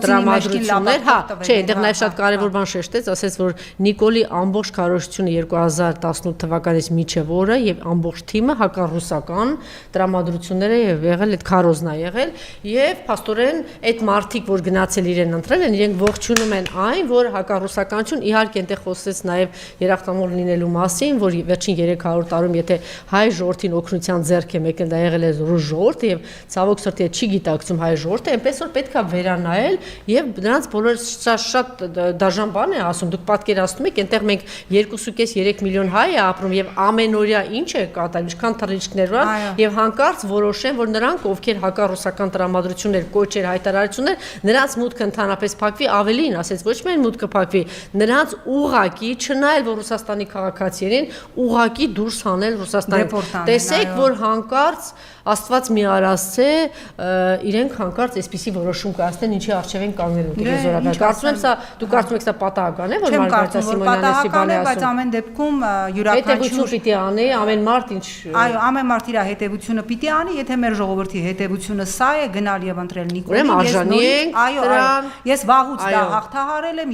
տրամադրություններ, հա, չէ, այնտեղ նաեւ շատ կարեւոր բան շեշտեց, ասեց, որ Նիկոլի ամբողջ քարոզությունը 2018 թվականից մինչև օրը եւ ամբողջ թիմը հակառուսական տրամադրություններ է եղել, այդ քարոզն է եղել եւ փաստորեն այդ մարտիկ, որ գնացել իրեն ընտրել են, իրենք ողջունում են այն, որ հակառուսականություն իհարկե այնտեղ խոսեց նաեւ երախտամոռ լինելու մասին, որ վերջին 300 տարում եթե հայ ժողովրդին օգնության ձեռք է մեկնել, դա եղել է ռուս ժողովուրդը եւ ցավոք սրտի ժողովրդի հետ չի գիտակցում հայ ժողովուրդը, այնպես որ պետք է վերանայել եւ նրանց բոլոր շատ դաժան բան է ասում, դուք պատկերացնում եք, այնտեղ մենք 2.5-3 միլիոն հայ է ապրում եւ ամենօրյա ինչ է կատարում, ինչքան թռիչքներ կան եւ հանկարծ որոշեն, որ նրանք, ովքեր հակառուսական տրամադրություններ, կոչեր, հայտարարություններ, նրանց մուտքը ընդհանրապես փակվի, ավելին ասեց, ոչ միայն մուտքը փակվի, նրանց ուղակի չնայել որ Ռուսաստանի քաղաքացիներին ուղակի դուրս հանել Ռուսաստանից։ Տեսեք, որ հանկարծ Աստված մի արասցե, իրենք հանկարծ այսպիսի որոշում կայացնեն, ինչի առջև են կանգնելու Տիգրան Զոհրաբյանը։ Կարծում եմ սա, դուք կարծում եք սա պատահական է, որ Մարգարիտա Սիմոնյանեսի բանը ասում։ Բայց ամեն դեպքում յուրաքանչյուր պիտի անի, ամեն մարդ ինչ։ Այո, ամեն մարդ իր հետևությունը պիտի անի, եթե մեր ժողովրդի հետևությունը սա է, գնալ եւ ընտրել Նիկոլին, ես վաղուց դա հաղթահարել եմ,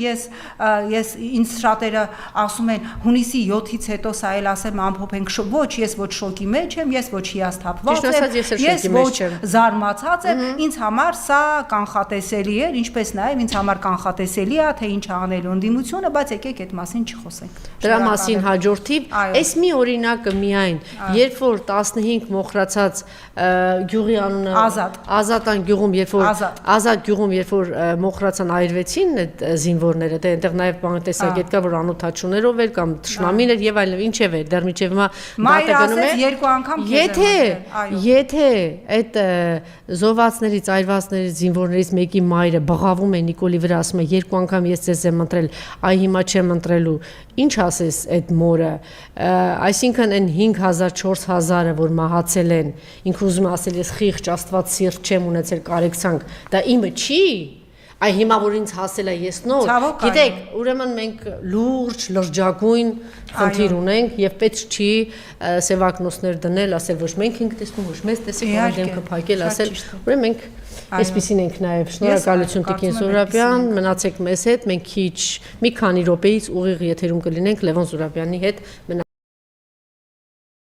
ես ինձ շատերը ասում են հունիսի 7-ից հետո սա էլ ասեմ ամփոփենք, ոչ, ես ոչ շոկի մեջ եմ, ես ոչ հիասթափված ես ոչ զարմացած եմ, ինձ համար սա կանխատեսելի էր, ինչպես նաև ինձ համար կանխատեսելի է, թե ինչ անելու ընդդիմությունը, բայց եկեք այդ մասին չխոսենք։ Դրա մասին հաջորդիվ, այս մի օրինակը միայն, երբ որ 15 մոխրացած գյուղի անունը Ազատան գյուղում, Ազատ գյուղում, երբ որ մոխրացան այրվեցին այդ զինվորները, դե այնտեղ նաև բանտեսագետ կա, որ անօթաչուներով էր կամ թշնամին էր եւ այլն, ինչև էր, դեռ միջև հիմա դատը գնում է։ Երկու անգամ Եթե այդ զոհվածներից, այրվածներից, զինվորներից մեկի մայրը բղավում է Նիկոլի վրա, ասում է երկու անգամ ես ձեզ եմ ընտրել, այ հիմա չեմ ընտրելու, ինչ ասես այդ մորը, այսինքն այն 5000-4000-ը, որ մահացել են, ինքը ուզում է ասել ես խիղճ Աստված սիրտ չեմ ունեցել կարեկցանք, դա իմը չի։ Այ հիմա որ ինձ հասել է ես նոր, գիտեք, ուրեմն մենք լուրջ, լրջագույն խնդիր ունենք եւ պետք չի սևակնոսներ դնել, ասել ոչ մենք ենք տեսնում, ոչ մեզ տեսեք, մեր դեմքը փակել, ասել, ուրեմն մենք այսպեսին ենք նաեւ։ Շնորհակալություն Տիկին Զոհրաբյան, մնացեք մեզ հետ, մենք մի քանի րոպեից ուղիղ եթերում կլինենք Լևոն Զուրաբյանի հետ։